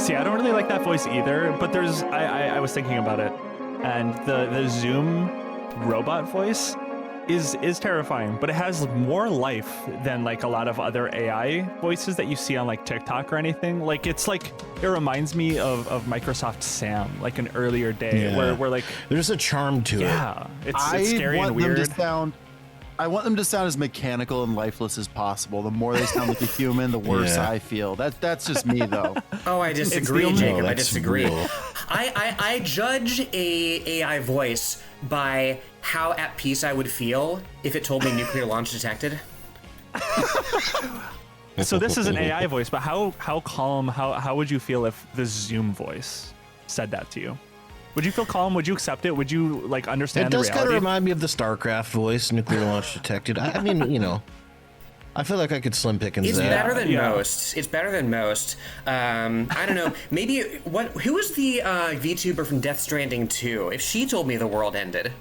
See, I don't really like that voice either, but I was thinking about it, and the Zoom robot voice is terrifying, but it has more life than like a lot of other AI voices that you see on like TikTok or anything. Like it reminds me of Microsoft Sam, like an earlier day where like there's a charm to it. Yeah, it's scary and weird. I want them to sound as mechanical and lifeless as possible. The more they sound like a human, the worse I feel. That's just me, though. Oh, I disagree, Jacob. I disagree. Real. I judge a AI voice by how at peace I would feel if it told me nuclear launch detected. So this is an AI voice, but how calm, how would you feel if the Zoom voice said that to you? Would you feel calm? Would you accept it? Would you like understand the reality? It does kind of remind me of the StarCraft voice, nuclear launch detected. I mean, you know, I feel like I could slim pickings It's that. better than most. It's better than most. I don't know. Maybe who was the VTuber from Death Stranding 2? If she told me the world ended,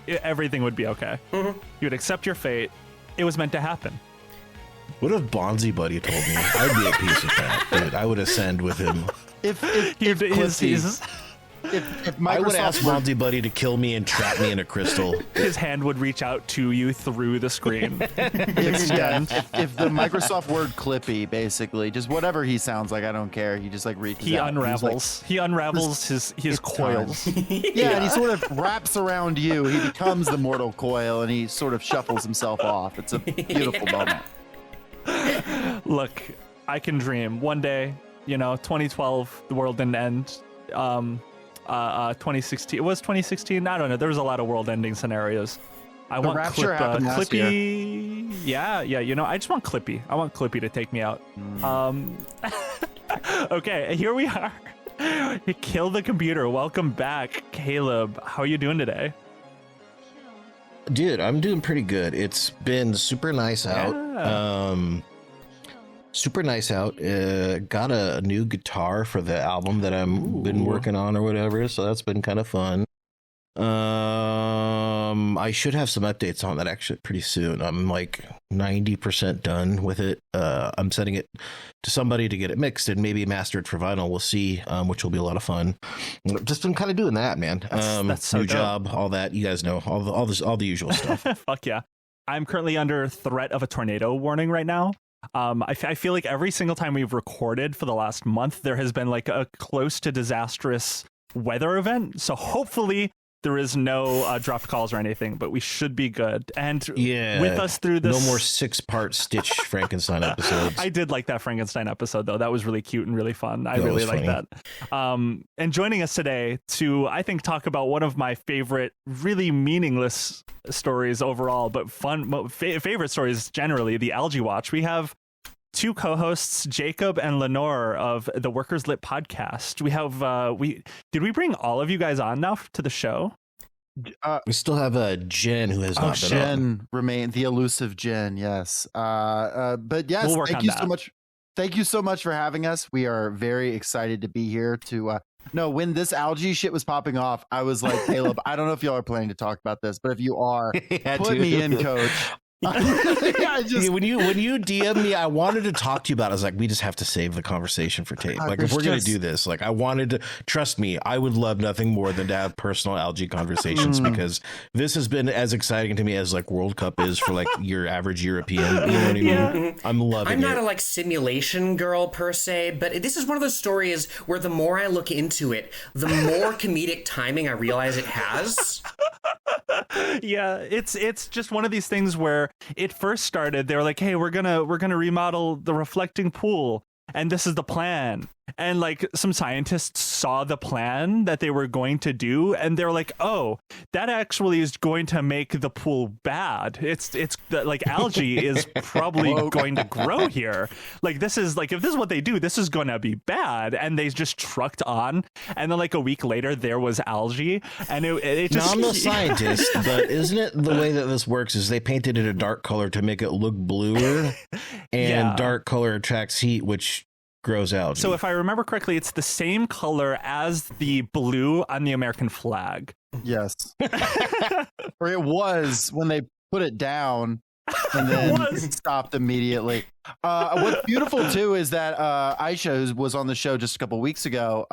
everything would be okay. Mm-hmm. You would accept your fate. It was meant to happen. What if Bonzi Buddy told me? I'd be at peace with that, dude. I would ascend with him. I would ask Bonzi Buddy to kill me and trap me in a crystal. His hand would reach out to you through the screen. If the Microsoft word Clippy, basically, just whatever he sounds like, I don't care. He just like reaches he out. Unravels. He unravels his coils. Yeah, and he sort of wraps around you. He becomes the mortal coil, and he sort of shuffles himself off. It's a beautiful moment. Look, I can dream. One day, 2012, the world didn't end. 2016. It was 2016. I don't know. There was a lot of world-ending scenarios. I want Clippy. Yeah. I just want Clippy. I want Clippy to take me out. Okay, here we are. Kill the computer. Welcome back, Caleb. How are you doing today? Dude, I'm doing pretty good. It's been super nice out. Super nice out. Got a new guitar for the album that I'm been working on or whatever, so that's been kind of fun. I should have some updates on that actually pretty soon. I'm like 90% done with it. I'm sending it to somebody to get it mixed and maybe mastered for vinyl. We'll see, which will be a lot of fun. Just been kind of doing that, man. That's so new dope. job, all that. You guys know all the usual stuff. Fuck yeah. I'm currently under threat of a tornado warning right now. I feel like every single time we've recorded for the last month, there has been like a close to disastrous weather event. So hopefully there is no dropped calls or anything, but we should be good. And with us through this... No more 6-part Stitch Frankenstein episodes. I did like that Frankenstein episode, though. That was really cute and really fun. I really like that. And joining us today to, I think, talk about one of my favorite, really meaningless stories overall, but fun, favorite stories generally, the Algae Watch. We have two co-hosts, Jacob and Lenore of the Workers Lit podcast. We have did we bring all of you guys on now to the show? We still have Jen who has not been Jen remain the elusive Jen. Yes. But yes, we'll thank you so much. Thank you so much for having us. We are very excited to be here to when this algae shit was popping off, I was like, Caleb, I don't know if y'all are planning to talk about this, but if you are, put me in, coach. when you DM me, I wanted to talk to you about it. I was like, we just have to save the conversation for tape. Like, if we're gonna do this, like, I wanted to, trust me, I would love nothing more than to have personal algae conversations because this has been as exciting to me as like World Cup is for like your average European. You know what I mean? Yeah. I'm loving it. I'm not a like simulation girl per se, but this is one of those stories where the more I look into it, the more comedic timing I realize it has. Yeah, it's just one of these things where it first started. They were like, hey, we're gonna remodel the reflecting pool, and this is the plan. And like some scientists saw the plan that they were going to do, and they're like, oh, that actually is going to make the pool bad. It's like algae is probably going to grow here. Like, this is like, if this is what they do, this is going to be bad. And they just trucked on, and then like a week later there was algae, and it just... Now, I'm no scientist, but isn't it the way that this works is they painted it a dark color to make it look bluer, and dark color attracts heat, which grows algae. So if I remember correctly, it's the same color as the blue on the American flag. Yes. Or it was when they put it down. and then stopped immediately. What's beautiful too is that Aisha, who was on the show just a couple weeks ago,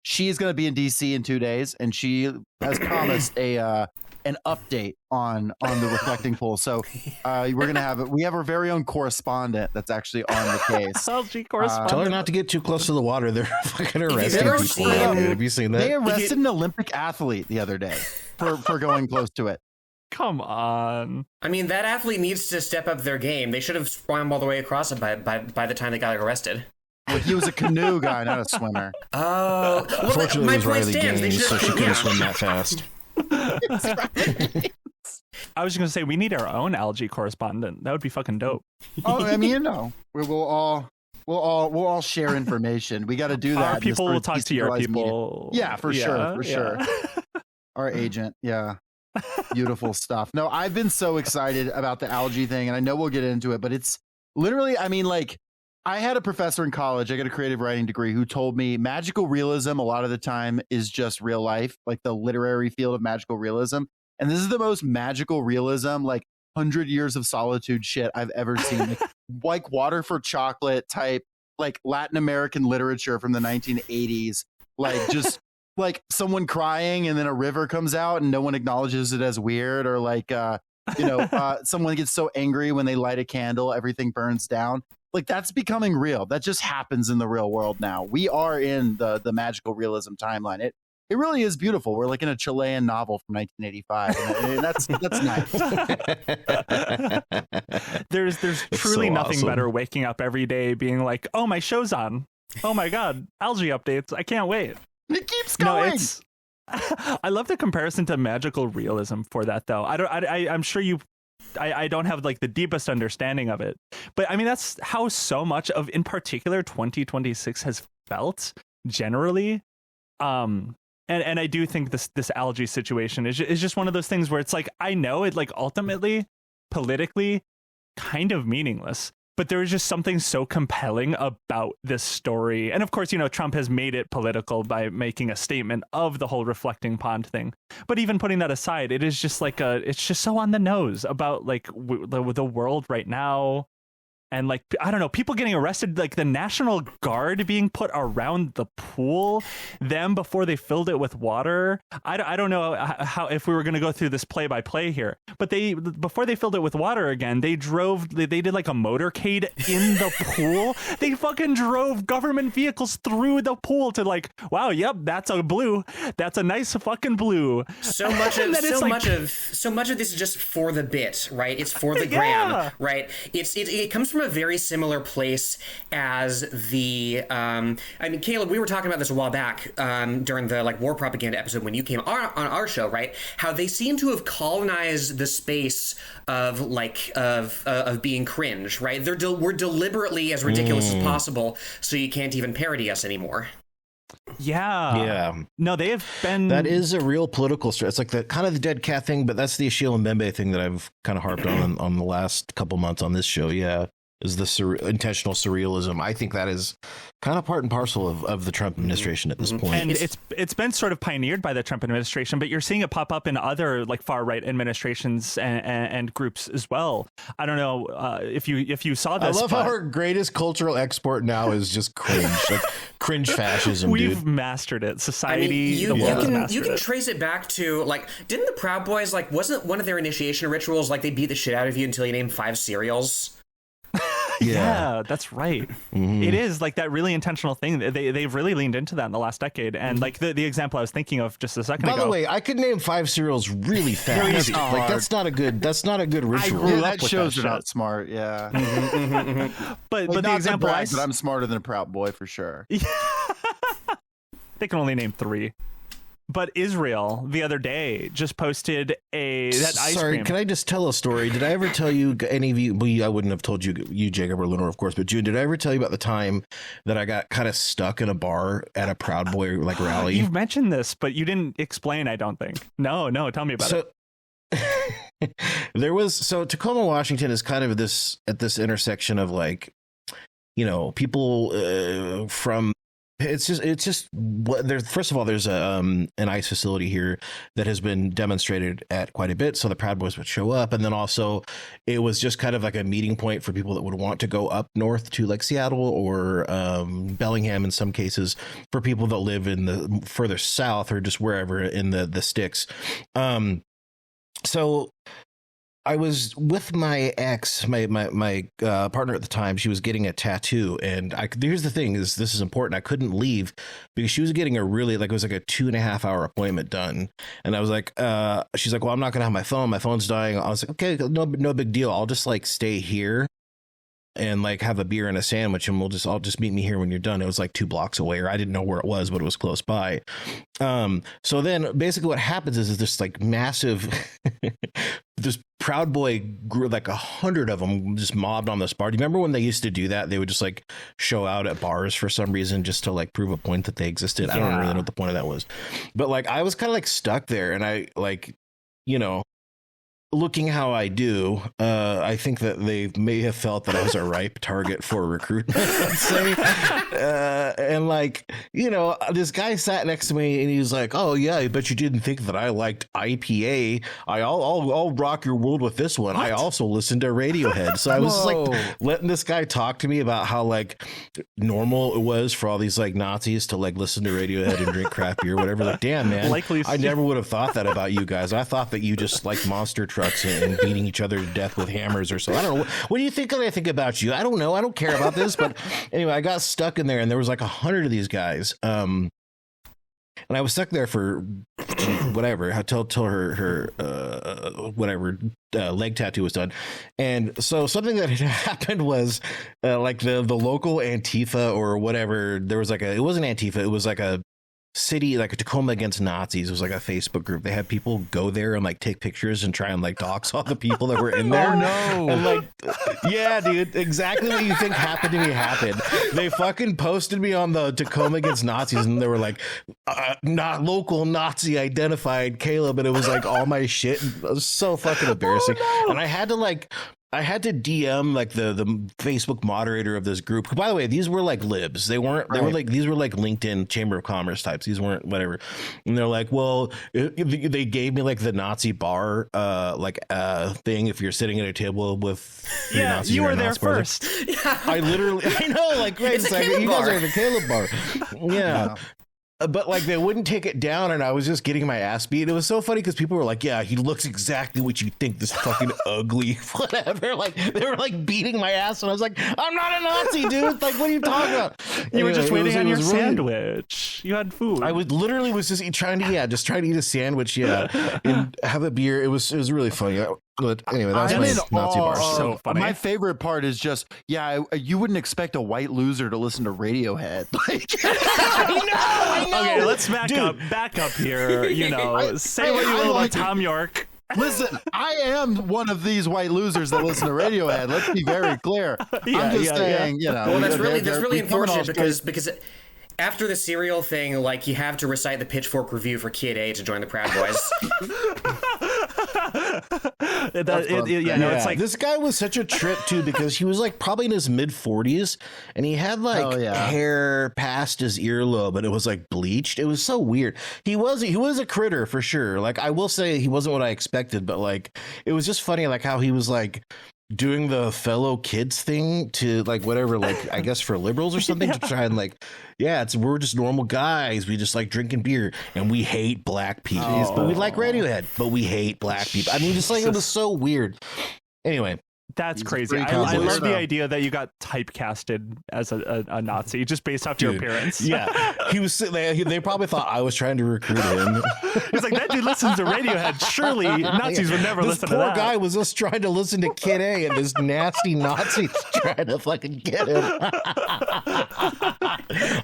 she is going to be in DC in 2 days, and she has promised an update on the reflecting pool. So we're gonna have we have our very own correspondent that's actually on the case. LG correspondent. Tell her not to get too close to the water. They're fucking arresting people. Have you seen that? They arrested an Olympic athlete the other day for going close to it. Come on. I mean, that athlete needs to step up their game. They should have swam all the way across it by the time they got arrested. Well, he was a canoe guy, not a swimmer. Oh, well, unfortunately, it was Riley stands. Gaines, so she couldn't swim that fast. I was just gonna say we need our own algae correspondent. That would be fucking dope. Oh, I mean, we'll all share information. We got to do that. Our people will talk to your people. Media. Yeah, for sure. Our agent, yeah. Beautiful stuff. No, I've been so excited about the algae thing, and I know we'll get into it, but it's literally, I mean, like, I had a professor in college, I got a creative writing degree, who told me magical realism a lot of the time is just real life, like the literary field of magical realism. And this is the most magical realism, like 100 Years of Solitude shit I've ever seen. Like Water for Chocolate type, like Latin American literature from the 1980s, like just like someone crying and then a river comes out and no one acknowledges it as weird, or like, someone gets so angry when they light a candle, everything burns down. Like that's becoming real. That just happens in the real world now. We are in the magical realism timeline. It really is beautiful. We're like in a Chilean novel from 1985, and that's nice. There's truly so nothing awesome. better waking up every day being like, oh, my show's on. Oh my god, algae updates. I can't wait. It keeps going. I love the comparison to magical realism for that though. I'm sure I don't have like the deepest understanding of it, but I mean that's how so much of, in particular, 2026 has felt generally. And I do think this algae situation is just one of those things where it's like, I know it, like, ultimately politically kind of meaningless, but there is just something so compelling about this story. And of course, Trump has made it political by making a statement of the whole reflecting pond thing. But even putting that aside, it is just like it's just so on the nose about like the world right now. And like, I don't know, people getting arrested, like the National Guard being put around the pool, them before they filled it with water. I don't know how, if we were going to go through this play by play here, but before they filled it with water again, they did like a motorcade in the pool. They fucking drove government vehicles through the pool to like, wow, yep, that's a blue. That's a nice fucking blue. So much of this is just for the bit, right? It's for the gram, right? It comes from a very similar place as the I mean, Caleb, we were talking about this a while back during the like war propaganda episode when you came on our show, right? How they seem to have colonized the space of like of being cringe, right? We're deliberately as ridiculous as possible, so you can't even parody us anymore. Yeah. No, they have been. That is a real political stress. It's like the kind of the dead cat thing, but that's the Achille Mbembe thing that I've kind of harped on the last couple months on this show. Yeah. Is the intentional surrealism. I think that is kind of part and parcel of the Trump administration at this point. And it's been sort of pioneered by the Trump administration, but you're seeing it pop up in other like far right administrations and groups as well. I don't know if you saw this. I love how our greatest cultural export now is just cringe, like cringe fascism. We've mastered it. Society. I mean, you can trace it back to like, didn't the Proud Boys, like, wasn't one of their initiation rituals like they beat the shit out of you until you name 5 cereals? Yeah, that's right. Mm-hmm. It is like that really intentional thing. They've really leaned into that in the last decade. And like the example I was thinking of just a second ago. By the way, I could name 5 cereals really fast. Like that's not a good ritual. That shows you're not smart. Yeah. But the example but I'm smarter than a Proud Boy for sure. They can only name 3. But Israel the other day just posted that ice cream. Can I just tell a story? Did I ever tell you, any of you, I wouldn't have told you, Jacob or Lenore, of course, but June, did I ever tell you about the time that I got kind of stuck in a bar at a Proud Boy like rally? You've mentioned this, but you didn't explain, I don't think. No, tell me about it. Tacoma, Washington is kind of at this intersection of like, people from It's just what there's. First of all, there's an ice facility here that has been demonstrated at quite a bit. So the Proud Boys would show up, and then also it was just kind of like a meeting point for people that would want to go up north to like Seattle or Bellingham in some cases, for people that live in the further south or just wherever in the sticks. So I was with my ex, my partner at the time. She was getting a tattoo, and here's the thing: this is important. I couldn't leave because she was getting a really it was like a 2.5 hour appointment done, and I was like, she's like, well, I'm not gonna have my phone. My phone's dying. I was like, okay, no big deal. I'll just like stay here and like have a beer and a sandwich, and I'll just meet me here when you're done. It was like 2 blocks away, or I didn't know where it was, but it was close by. So then basically what happens is this like massive, this Proud Boy grew like 100 of them just mobbed on this bar. Do you remember when they used to do that? They would just like show out at bars for some reason just to like prove a point that they existed. Yeah. I don't really know what the point of that was, but like I was kind of like stuck there, and I like, you know, looking how I do, I think that they may have felt that I was a ripe target for recruitment, let's say. And like, you know, this guy sat next to me and he was like, oh yeah, I bet you didn't think that I liked IPA. I'll rock your world with this one. What? I also listened to Radiohead. So I was just like letting this guy talk to me about how like normal it was for all these like Nazis to like listen to Radiohead and drink craft beer, whatever. Like, damn, man, I never would have thought that about you guys. I thought that you just like monster trucks and beating each other to death with hammers or so. I don't know. What do you think I think about you? I don't know. I don't care about this. But anyway, I got stuck in there, and there was like 100 of these guys. And I was stuck there for whatever, till her whatever leg tattoo was done. And so something that had happened was like the local Antifa or whatever. There was like it wasn't Antifa. It was like a city, like a Tacoma Against Nazis. It was like a Facebook group. They had people go there and like take pictures and try and like dox all the people that were in there. Oh no. And like, yeah, dude, exactly what you think happened to me happened. They fucking posted me on the Tacoma Against Nazis, and they were like, not local Nazi identified Caleb, and it was like all my shit. It was so fucking embarrassing. Oh, no. And I had to DM like the Facebook moderator of this group. By the way, these were like libs. They weren't. They were like these were like LinkedIn Chamber of Commerce types. These weren't whatever. And they're like, well, they gave me like the Nazi bar thing. If you're sitting at a table with Nazi, you were there first. I know, like, wait a second, you guys are the Caleb bar. Yeah. But like they wouldn't take it down, and I was just getting my ass beat. It was so funny because people were like, yeah, he looks exactly what you think, this fucking ugly whatever. Like they were like beating my ass, and I was like, I'm not a Nazi, dude. Like, what are you talking about? You were just waiting on your sandwich. You had food. I was just trying to eat a sandwich, and have a beer. It was really funny. But anyway, that was my Nazi bar. So funny. My favorite part is just, you wouldn't expect a white loser to listen to Radiohead. Like, I know. Okay, let's back up here. You know, say what you will about Tom York. Listen, I am one of these white losers that listen to Radiohead. Let's be very clear. I'm just saying, you know. Well, that's really unfortunate because after the cereal thing, like, you have to recite the Pitchfork review for Kid A to join the Proud Boys. It's like this guy was such a trip too, because he was like probably in his mid 40s, and he had like hair past his earlobe, and it was like bleached. It was so weird. He was a critter for sure. Like, I will say he wasn't what I expected, but like it was just funny, like how he was like doing the fellow kids thing to like whatever, like I guess for liberals or something, to try and like, we're just normal guys. We just like drinking beer, and we hate black people, but we like Radiohead, but we hate black people. I mean, just like, it was so weird. Anyway. That's crazy. I love the idea that you got typecasted as a Nazi just based off your appearance. Yeah, he was sitting there. They probably thought I was trying to recruit him. He's like, that dude listens to Radiohead. Surely Nazis would never listen to that. This poor guy was just trying to listen to Kid A, and this nasty Nazi trying to fucking get him.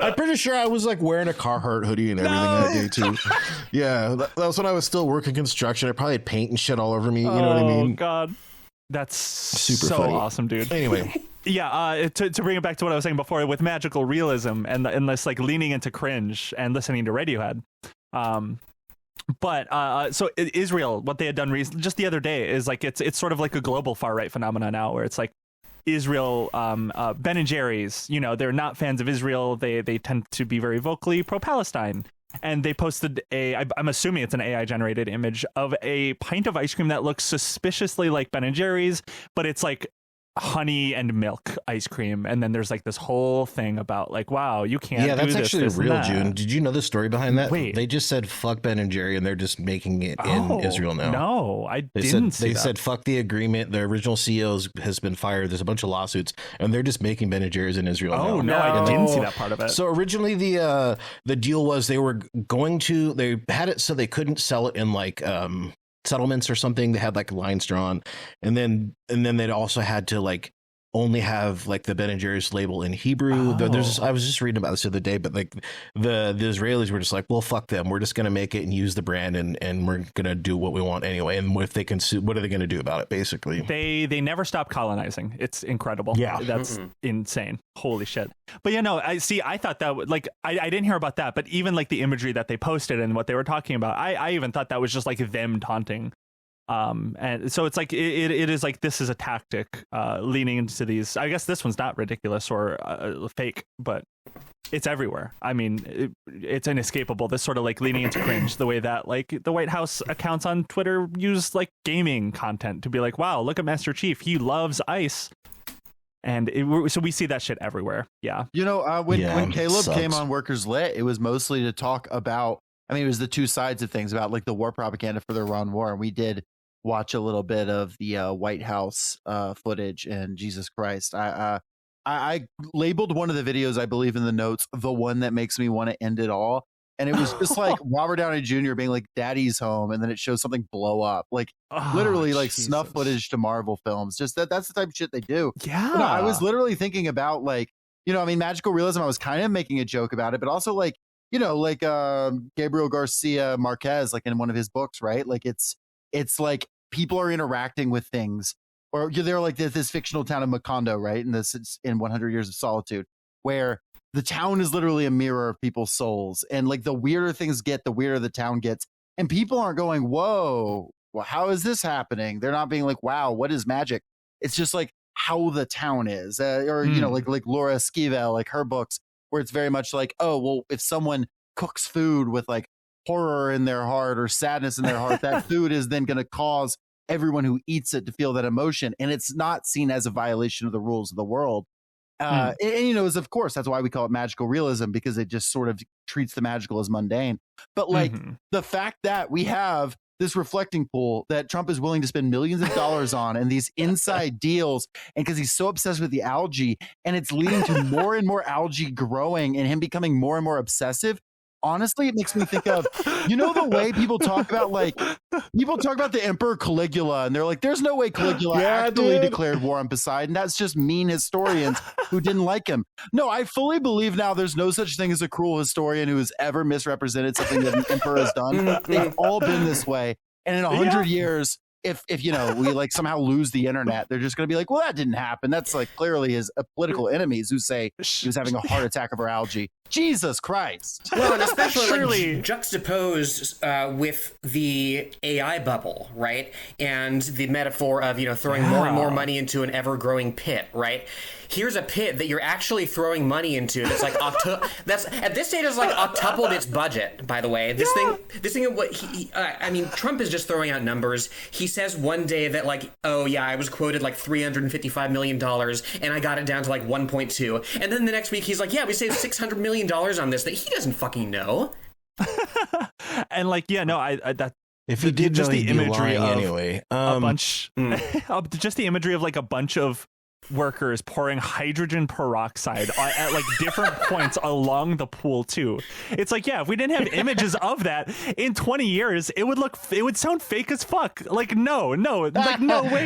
I'm pretty sure I was like wearing a Carhartt hoodie and everything that day too. Yeah, that was when I was still working construction. I probably had paint and shit all over me. You know what I mean? Oh God. That's super so funny. Awesome, dude. Anyway, to bring it back to what I was saying before with magical realism and this like leaning into cringe and listening to Radiohead. So Israel, what they had done just the other day is like it's sort of like a global far right phenomenon now, where it's like Israel, Ben and Jerry's, you know, they're not fans of Israel. They tend to be very vocally pro-Palestine. And they posted I'm assuming it's an AI generated image of a pint of ice cream that looks suspiciously like Ben and Jerry's, but it's like honey and milk ice cream. And then there's like this whole thing about like, wow, you can't do that's this, actually this, real, June. Did you know the story behind that? Wait. They just said fuck Ben and Jerry, and they're just making it in Israel now. No, I They didn't said, see that. said fuck the agreement. The original CEO has been fired. There's a bunch of lawsuits, and they're just making Ben and Jerry's in Israel now. Oh, no, I didn't see that part of it. So originally the deal was they had it so they couldn't sell it in like settlements or something. They had like lines drawn, and then they'd also had to like only have like the Ben and Jerry's label in Hebrew. I was just reading about this the other day, but like the Israelis were just like, well, fuck them. We're just going to make it and use the brand, and we're going to do what we want anyway. And if they can sue, what are they going to do about it? Basically, they never stop colonizing. It's incredible. Yeah, that's insane. Holy shit. But I thought that like I didn't hear about that, but even like the imagery that they posted and what they were talking about, I even thought that was just like them taunting. And so it's like it is like this is a tactic leaning into these. I guess this one's not ridiculous or fake, but it's everywhere. I mean, it's inescapable. This sort of like leaning into cringe, the way that like the White House accounts on Twitter use like gaming content to be like, wow, look at Master Chief, he loves ice. And so we see that shit everywhere. Yeah. You know, when Caleb came on Workers Lit, it was mostly to talk about, I mean, it was the two sides of things about like the war propaganda for the Iran war. And we did watch a little bit of the White House footage, and Jesus Christ, I labeled one of the videos, I believe in the notes, the one that makes me want to end it all. And it was just like Robert Downey Jr. being like, daddy's home. And then it shows something blow up, like literally like snuff footage to Marvel films. Just that's the type of shit they do. Yeah. You know, I was literally thinking about like, you know, I mean, magical realism, I was kind of making a joke about it, but also like, you know, like Gabriel Garcia Marquez, like in one of his books, right? Like it's like people are interacting with things, or they're like this fictional town of Macondo, right? And this is in 100 Years of Solitude, where the town is literally a mirror of people's souls. And like the weirder things get, the weirder the town gets. And people aren't going, whoa, well, how is this happening? They're not being like, wow, what is magic? It's just like how the town is, or, you know, like Laura Esquivel, like her books, where it's very much like, oh, well, if someone cooks food with like horror in their heart or sadness in their heart, that food is then going to cause everyone who eats it to feel that emotion. And it's not seen as a violation of the rules of the world. And, you know, of course, that's why we call it magical realism, because it just sort of treats the magical as mundane. But like the fact that we have this reflecting pool that Trump is willing to spend millions of dollars on, and these inside deals, and because he's so obsessed with the algae, and it's leading to more and more algae growing and him becoming more and more obsessive. Honestly, it makes me think of, you know, the way people talk about the Emperor Caligula, and they're like, there's no way Caligula actually declared war on Poseidon. That's just mean historians who didn't like him. No, I fully believe now there's no such thing as a cruel historian who has ever misrepresented something that an emperor has done. They've all been this way. And in 100 years, if you know, we like somehow lose the internet, they're just going to be like, well, that didn't happen. That's like clearly his political enemies who say he was having a heart attack over algae. Jesus Christ. Well, and especially like juxtaposed with the AI bubble, right? And the metaphor of, you know, throwing more and more money into an ever-growing pit, right? Here's a pit that you're actually throwing money into. That's like that's at this stage is like octupled its budget. By the way, this thing of what I mean, Trump is just throwing out numbers. He says one day that like, oh yeah, I was quoted like $355 million, and I got it down to like 1.2, and then the next week he's like, yeah, we saved $600 million on this that he doesn't fucking know. And like, yeah, no, I that if he did just know, the imagery of anyway, a bunch, just the imagery of like a bunch of workers pouring hydrogen peroxide at like different points along the pool too. It's like, yeah, if we didn't have images of that in 20 years, it would sound fake as fuck. Like no way.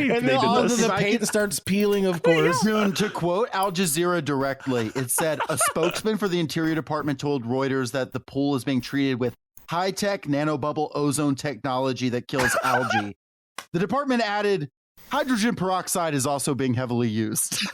And then all of the paint starts peeling, of course. Soon, to quote Al Jazeera directly, it said a spokesman for the Interior Department told Reuters that the pool is being treated with high-tech nanobubble ozone technology that kills algae. The department added, hydrogen peroxide is also being heavily used.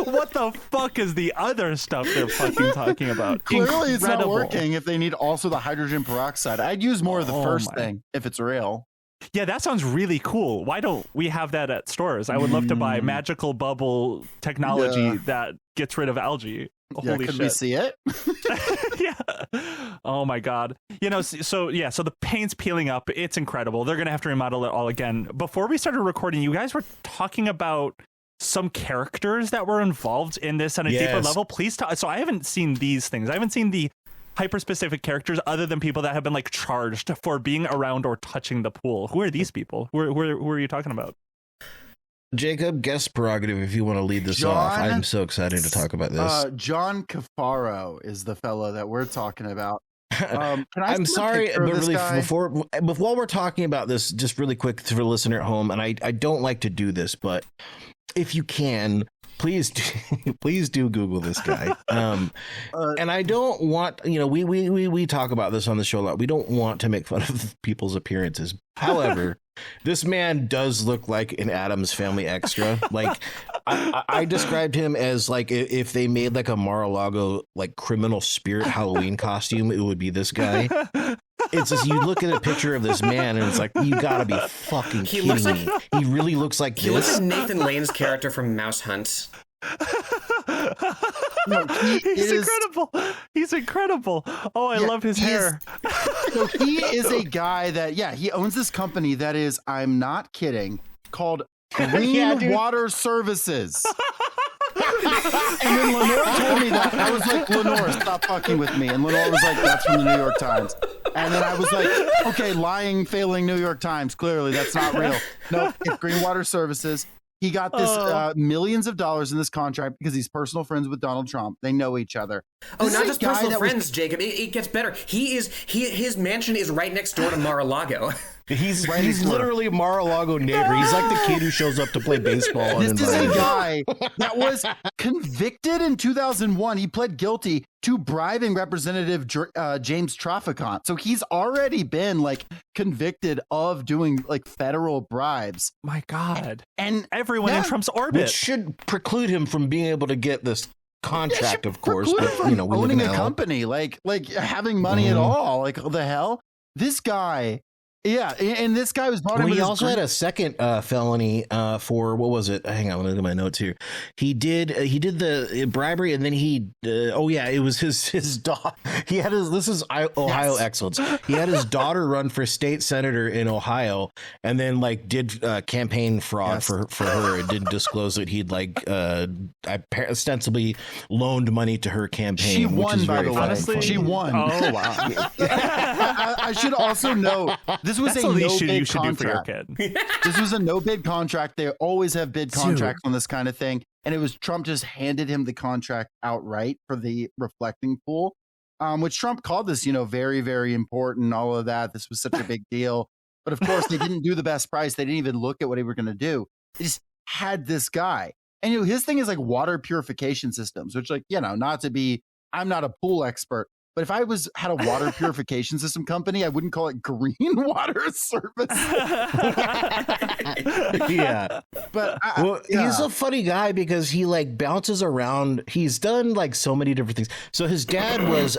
What the fuck is the other stuff they're fucking talking about? Clearly it's not working if they need also the hydrogen peroxide. I'd use more of the first thing if it's real. Yeah, that sounds really cool. Why don't we have that at stores? I would love to buy magical bubble technology that gets rid of algae. Holy could shit. we see it? Yeah. Oh my God. So the paint's peeling up. It's incredible. They're going to have to remodel it all again. Before we started recording, you guys were talking about some characters that were involved in this on a deeper level. Please talk. So I haven't seen these things. I haven't seen the hyper-specific characters other than people that have been like charged for being around or touching the pool. Who are these people? Who are you talking about? Jacob, guest prerogative if you want to lead this off. I'm so excited to talk about this. John Cafaro is the fellow that we're talking about. I'm sorry, but really, while we're talking about this, just really quick for the listener at home, and I don't like to do this, but if you can, please do Google this guy. And I don't want, we talk about this on the show a lot. We don't want to make fun of people's appearances. However, this man does look like an Addams Family extra. Like I described him as like if they made like a Mar-a-Lago like criminal spirit Halloween costume, it would be this guy. It's just you look at a picture of this man and it's like, you gotta be fucking kidding me. He really looks like he looks like Nathan Lane's character from Mouse Hunt. No, he's incredible. He's incredible. Oh, I love his hair. So he is a guy that, he owns this company that is, I'm not kidding, called Green Water Services. And when Lenore told me that, I was like, Lenore, stop fucking with me. And Lenore was like, that's from the New York Times. And then I was like, okay, lying, failing New York Times. Clearly, that's not real. No, it's Green Water Services. He got this millions of dollars in this contract because he's personal friends with Donald Trump. They know each other. Not just personal friends, Jacob. It gets better. His mansion is right next door to Mar-a-Lago. He's literally Mar-a-Lago neighbor. He's like the kid who shows up to play baseball. This is a guy that was convicted in 2001. He pled guilty to bribing Representative James Traficant. So he's already been like convicted of doing like federal bribes. My God. And everyone in Trump's orbit. Which should preclude him from being able to get this contract, of course. But, we owning a company, like having money at all. Like the hell? This guy. Yeah, and this guy was brought in. He also had a second felony for what was it? Hang on, let me look at my notes here. He did the bribery, and then it was his daughter. He had this is Ohio excellence. He had his daughter run for state senator in Ohio, and then like did campaign fraud for her, and didn't disclose that he'd like ostensibly loaned money to her campaign. She won, by the way. Honestly, she won. Oh wow! I should also note. This was a no-bid contract. This was a no-bid contract. They always have bid contracts on this kind of thing. And it was Trump just handed him the contract outright for the reflecting pool, which Trump called this, very, very important, all of that. This was such a big deal. But of course, they didn't do the best price. They didn't even look at what they were going to do. They just had this guy. And his thing is like water purification systems, which I'm not a pool expert. But if I had a water purification system company, I wouldn't call it Green Water Service. Yeah. But he's a funny guy because he like bounces around. He's done like so many different things. So his dad was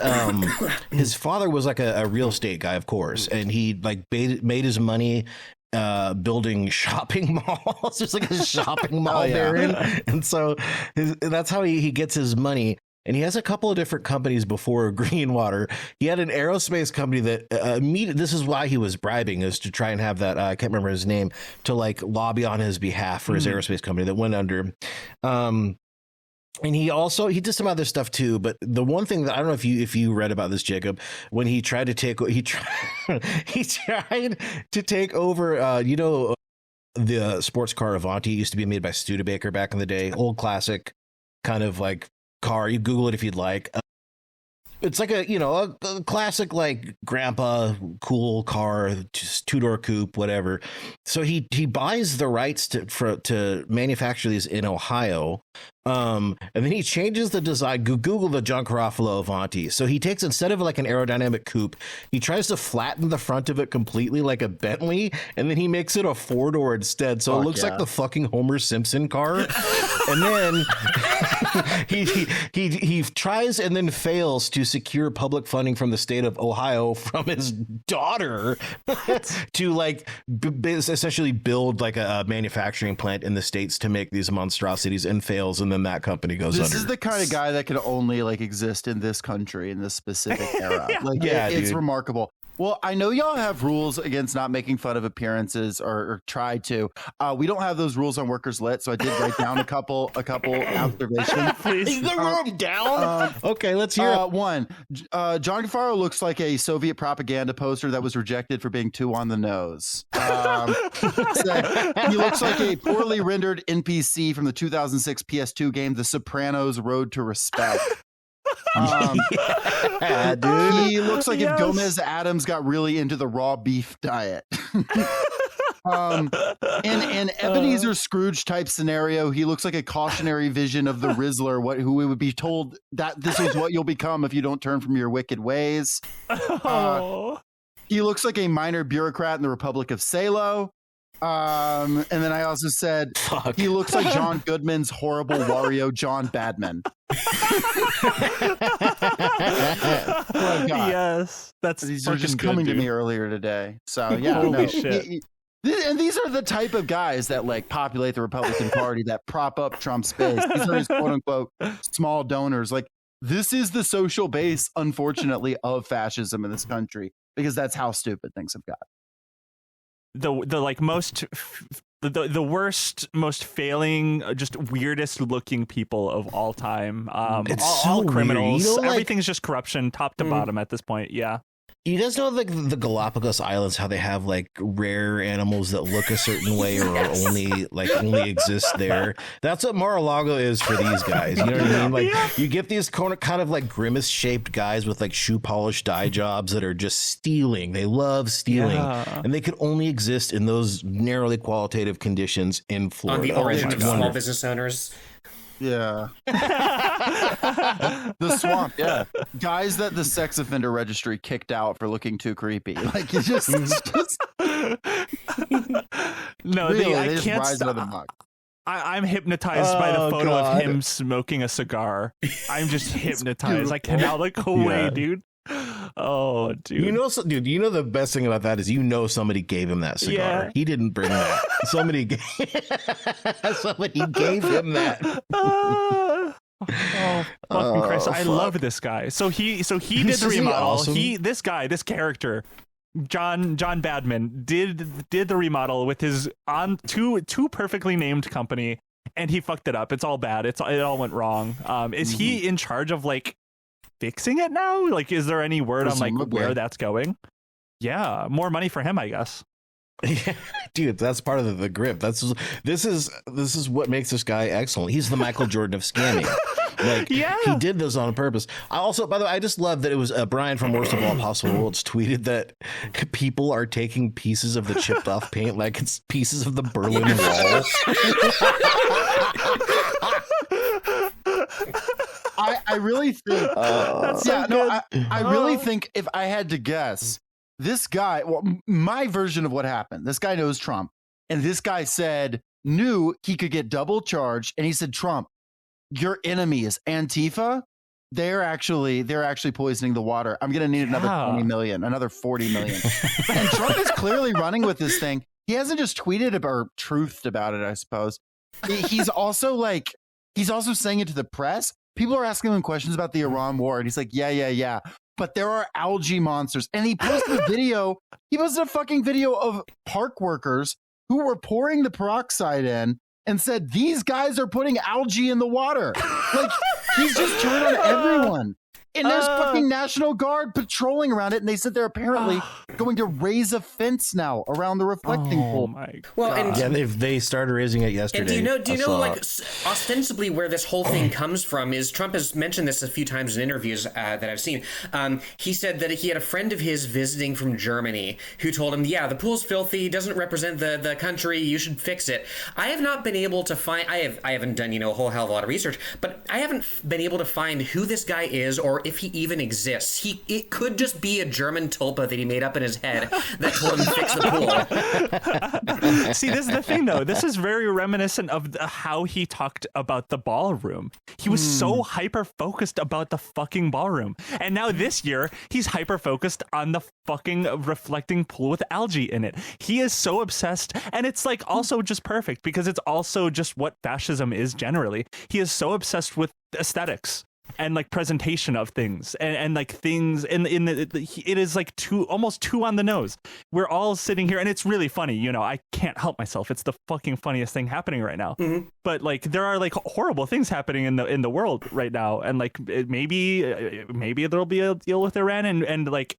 his father was like a real estate guy, of course, and he like made his money building shopping malls. There's like a shopping mall therein. And so that's how he gets his money. And he has a couple of different companies before Green Water. He had an aerospace company that this is why he was bribing, is to try and have that, I can't remember his name, to like lobby on his behalf for his aerospace company that went under. And he did some other stuff too. But the one thing that I don't know if you read about this, Jacob, when he tried to take over, the sports car Avanti used to be made by Studebaker back in the day, old classic kind of like car. You Google it if you'd like. It's like a classic like grandpa cool car, just two-door coupe, whatever. So he buys the rights to manufacture these in Ohio, And then he changes the design. Google the John Garofalo Avanti. So he takes, instead of like an aerodynamic coupe, he tries to flatten the front of it completely like a Bentley, and then he makes it a 4-door instead. So it looks like the fucking Homer Simpson car. And then he tries and then fails to secure public funding from the state of Ohio from his daughter to like essentially build like a manufacturing plant in the States to make these monstrosities, and fails, and then that company goes under. This is the kind of guy that can only like exist in this country in this specific era. Like, it's remarkable. Well, I know y'all have rules against not making fun of appearances, or try to. We don't have those rules on Workers Lit, so I did write down a couple observations. Please, the room down. Okay, let's hear it. One, John Garofalo looks like a Soviet propaganda poster that was rejected for being too on the nose. He looks like a poorly rendered NPC from the 2006 PS2 game The Sopranos: Road to Respect. Dude. He looks like if Gomez Adams got really into the raw beef diet. In Ebenezer Scrooge type scenario, he looks like a cautionary vision of the Rizzler, who would be told that this is what you'll become if you don't turn from your wicked ways. He looks like a minor bureaucrat in the Republic of Salo. And then I also said he looks like John Goodman's horrible Wario John Badman. Yes, these are just coming to me earlier today. So yeah, shit. And these are the type of guys that like populate the Republican Party, that prop up Trump's base. These are his quote unquote small donors. Like, this is the social base, unfortunately, of fascism in this country, because that's how stupid things have got. The like most the worst, most failing, just weirdest looking people of all time. It's all so criminals. Weird. Everything's just corruption, top to bottom at this point. Yeah. You guys know like the Galapagos Islands, how they have like rare animals that look a certain way or only exist there. That's what Mar-a-Lago is for these guys. You know what I mean? Like you get these kind of like grimace shaped guys with like shoe polish dye jobs that are just stealing. They love stealing, and they could only exist in those narrowly qualitative conditions in Florida. On the origin of small business owners. Yeah. The swamp. Yeah. Guys that the sex offender registry kicked out for looking too creepy. Like, you just no, really, I can't stop. I'm hypnopatized by the photo of him smoking a cigar. I'm just hypnotized. I cannot look away, dude. Oh, dude. You know the best thing about that is somebody gave him that cigar. Yeah. He didn't bring that. Somebody gave him that. Oh, fucking Christ. I love this guy. So he did the remodel. Awesome? This character, John Badman, did the remodel with his two perfectly named company, and he fucked it up. It's all bad. It all went wrong. Is he in charge of like fixing it now? Like, is there any word on like where that's going? Yeah, more money for him, I guess. Yeah, dude, that's part of the grip. This is what makes this guy excellent. He's the Michael Jordan of scamming. Like, he did this on purpose. I also, by the way, I just love that it was Brian from Worst of All Possible Worlds tweeted that people are taking pieces of the chipped off paint like it's pieces of the Berlin Wall. I really think I really think if I had to guess, this guy, my version of what happened, this guy knows Trump, and this guy knew he could get double charged, and he said, Trump, your enemy is Antifa. They're actually poisoning the water. I'm going to need another 20 million, another 40 million. And Trump is clearly running with this thing. He hasn't just tweeted or truthed about it, I suppose. He's also saying it to the press. People are asking him questions about the Iran war, and he's like, yeah. But there are algae monsters. And he posted a video. He posted a fucking video of park workers who were pouring the peroxide in and said, these guys are putting algae in the water. Like, he's just turned on everyone. And there's fucking National Guard patrolling around it, and they said they're apparently going to raise a fence now around the reflecting pool. My well, and yeah, they started raising it yesterday. And do you know, like ostensibly where this whole thing comes from is Trump has mentioned this a few times in interviews that I've seen. He said that he had a friend of his visiting from Germany who told him, "Yeah, the pool's filthy. Doesn't represent the country. You should fix it." I have not been able to find. I haven't done a whole hell of a lot of research, but I haven't been able to find who this guy is or if he even exists. It could just be a German tulpa that he made up in his head that told him to fix the pool. See, this is the thing, though. This is very reminiscent of how he talked about the ballroom. He was so hyper-focused about the fucking ballroom. And now this year, he's hyper-focused on the fucking reflecting pool with algae in it. He is so obsessed. And it's like also just perfect because it's also just what fascism is generally. He is so obsessed with aesthetics and like presentation of things and like things it is like almost too on the nose. We're all sitting here and it's really funny, I can't help myself. It's the fucking funniest thing happening right now. But like there are like horrible things happening in the world right now, and like maybe there'll be a deal with Iran, and like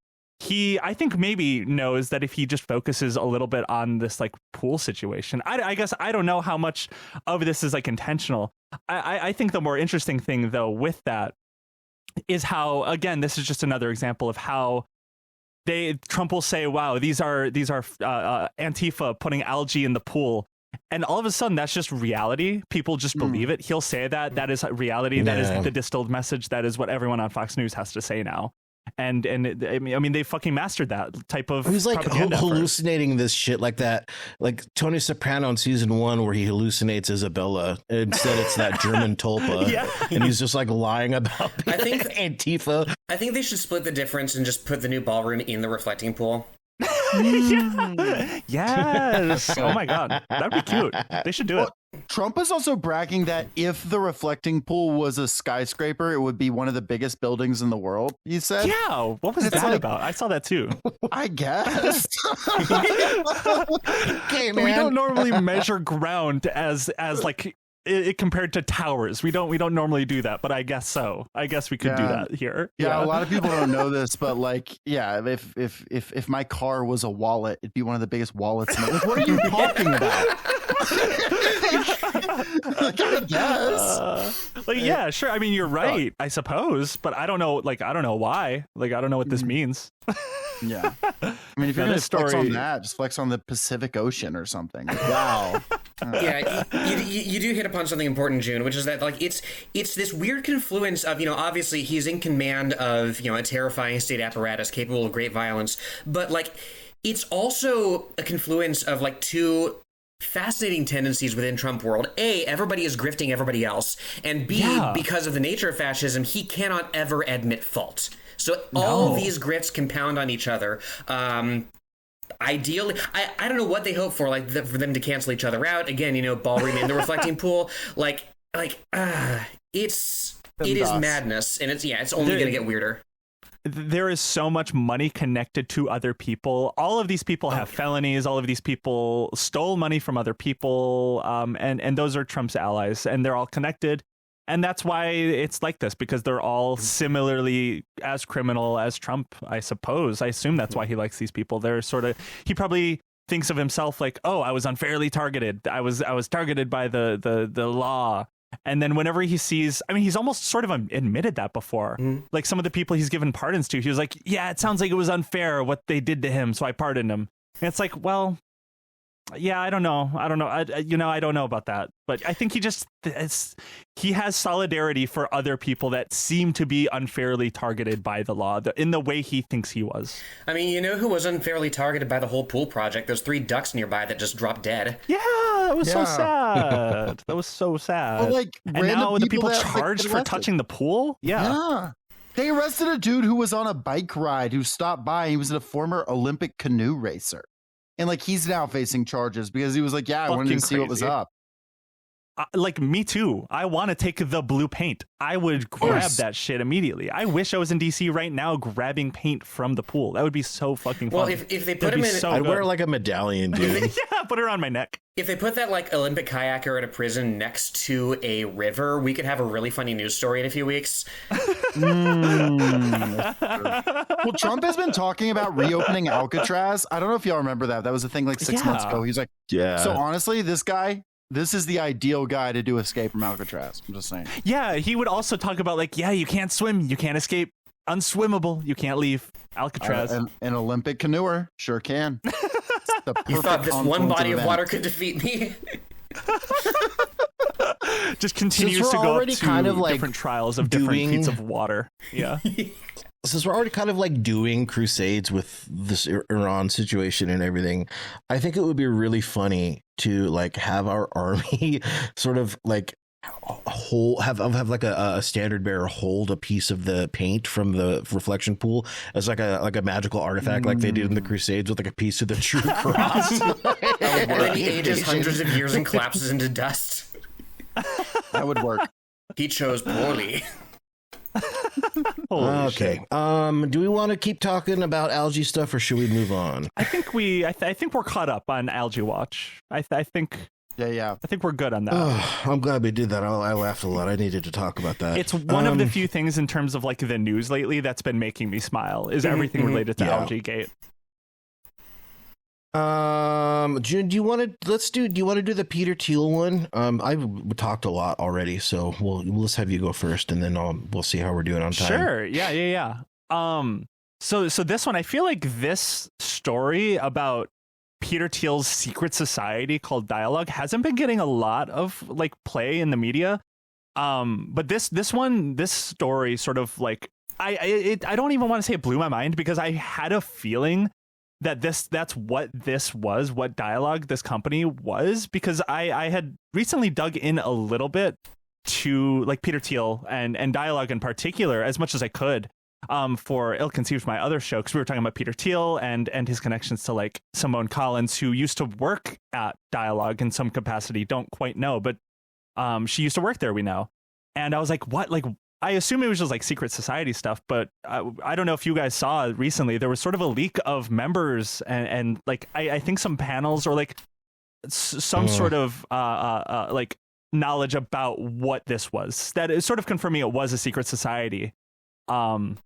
I think maybe knows that if he just focuses a little bit on this like pool situation, I guess I don't know how much of this is like intentional. I think the more interesting thing though with that is how, again, this is just another example of how Trump will say, wow, these are Antifa putting algae in the pool. And all of a sudden, that's just reality. People just believe it. He'll say that is reality. Yeah. That is the distilled message. That is what everyone on Fox News has to say now. And I mean, they fucking mastered that type of. He's like hallucinating this shit like that, like Tony Soprano in season 1, where he hallucinates Isabella. Instead, it's that German tulpa, and he's just like lying about. I think Antifa. I think they should split the difference and just put the new ballroom in the reflecting pool. Yes. Oh my god, that'd be cute. They should do it. Trump is also bragging that if the reflecting pool was a skyscraper, it would be one of the biggest buildings in the world. He said, "Yeah, what was that about?" I saw that too. I guess. Okay, man. We don't normally measure ground as like it compared to towers. We don't normally do that, but I guess so. I guess we could do that here. Yeah, a lot of people don't know this, but like, if my car was a wallet, it'd be one of the biggest wallets. Like, what are you talking about? Like, I guess. Yeah, sure. I mean, you're right, I suppose, but I don't know. Like, I don't know why. Like, I don't know what this means. Yeah. I mean, if you're going to flex on that, just flex on the Pacific Ocean or something. Like, wow. Yeah, you do hit upon something important, June, which is that like it's this weird confluence of, obviously he's in command of, a terrifying state apparatus capable of great violence, but like it's also a confluence of like two fascinating tendencies within Trump world. A, everybody is grifting everybody else, and B, because of the nature of fascism, he cannot ever admit fault. So all of these grifts compound on each other. Ideally, I don't know what they hope for, like for them to cancel each other out. Again, ballroom in the reflecting pool. It is madness, and it's only going to get weirder. There is so much money connected to other people. All of these people have felonies. All of these people stole money from other people, and those are Trump's allies, and they're all connected. And that's why it's like this, because they're all similarly as criminal as Trump, I suppose. I assume that's why he likes these people. They're he probably thinks of himself like, oh, I was unfairly targeted. I was targeted by the law. And then whenever he sees, I mean, he's almost sort of admitted that before. Like some of the people he's given pardons to, he was like, yeah, it sounds like it was unfair what they did to him, so I pardoned him. And it's like, well, yeah, I don't know. I don't know about that. But I think he has solidarity for other people that seem to be unfairly targeted by the law in the way he thinks he was. I mean, who was unfairly targeted by the whole pool project? There's 3 ducks nearby that just dropped dead. Yeah, that was so sad. That was so sad. Well, like, and now the people charged for touching the pool? Yeah. They arrested a dude who was on a bike ride who stopped by. He was a former Olympic canoe racer. And like he's now facing charges because he was like, I wanted to see what was up. like me too. I want to take the blue paint. I would grab that shit immediately. I wish I was in DC right now grabbing paint from the pool. That would be so fucking fun. Well, if they put him in, I'd wear like a medallion, dude. Yeah, put it around my neck. If they put that like Olympic kayaker in a prison next to a river, we could have a really funny news story in a few weeks. Well, Trump has been talking about reopening Alcatraz. I don't know if y'all remember that. That was a thing like 6 months ago. He's like, So honestly, this is the ideal guy to do escape from Alcatraz. I'm just saying. Yeah, he would also talk about like, you can't swim, you can't escape, unswimmable, you can't leave Alcatraz. An Olympic canoer sure can. You thought this one body of water could defeat me? Just continues to go up to kind of like different trials of different feats of water. Yeah. Since we're already kind of like doing crusades with this Iran situation and everything, I think it would be really funny to like have our army sort of like have like a standard bearer hold a piece of the paint from the reflection pool as like a magical artifact, like they did in the Crusades with like a piece of the true cross. And then he ages hundreds of years and collapses into dust. That would work. He chose poorly. Okay. Do we want to keep talking about algae stuff, or should we move on? I think I think we're caught up on Algae Watch. I think we're good on that. I'm glad we did that. I laughed a lot. I needed to talk about that. It's one of the few things in terms of like the news lately that's been making me smile. Is everything related to Algae Gate? June, do you want to do the Peter Thiel one? I've talked a lot already, so let's have you go first, and then we'll see how we're doing on time. Sure. Yeah. So this one, I feel like this story about Peter Thiel's secret society called Dialog hasn't been getting a lot of like play in the media. But this story sort of like I don't even want to say it blew my mind, because I had a feeling that that's what this was, what Dialog, this company was, because I had recently dug in a little bit to like Peter Thiel and Dialog in particular as much as I could, for Ill Conceived, my other show, because we were talking about Peter Thiel and his connections to like Simone Collins, who used to work at Dialog in some capacity. Don't quite know, but she used to work there, we know. And I was like, what? Like, I assume it was just like secret society stuff, but I don't know if you guys saw recently, there was sort of a leak of members and like, I think some panels or like some sort of like knowledge about what this was, that is sort of confirming it was a secret society. But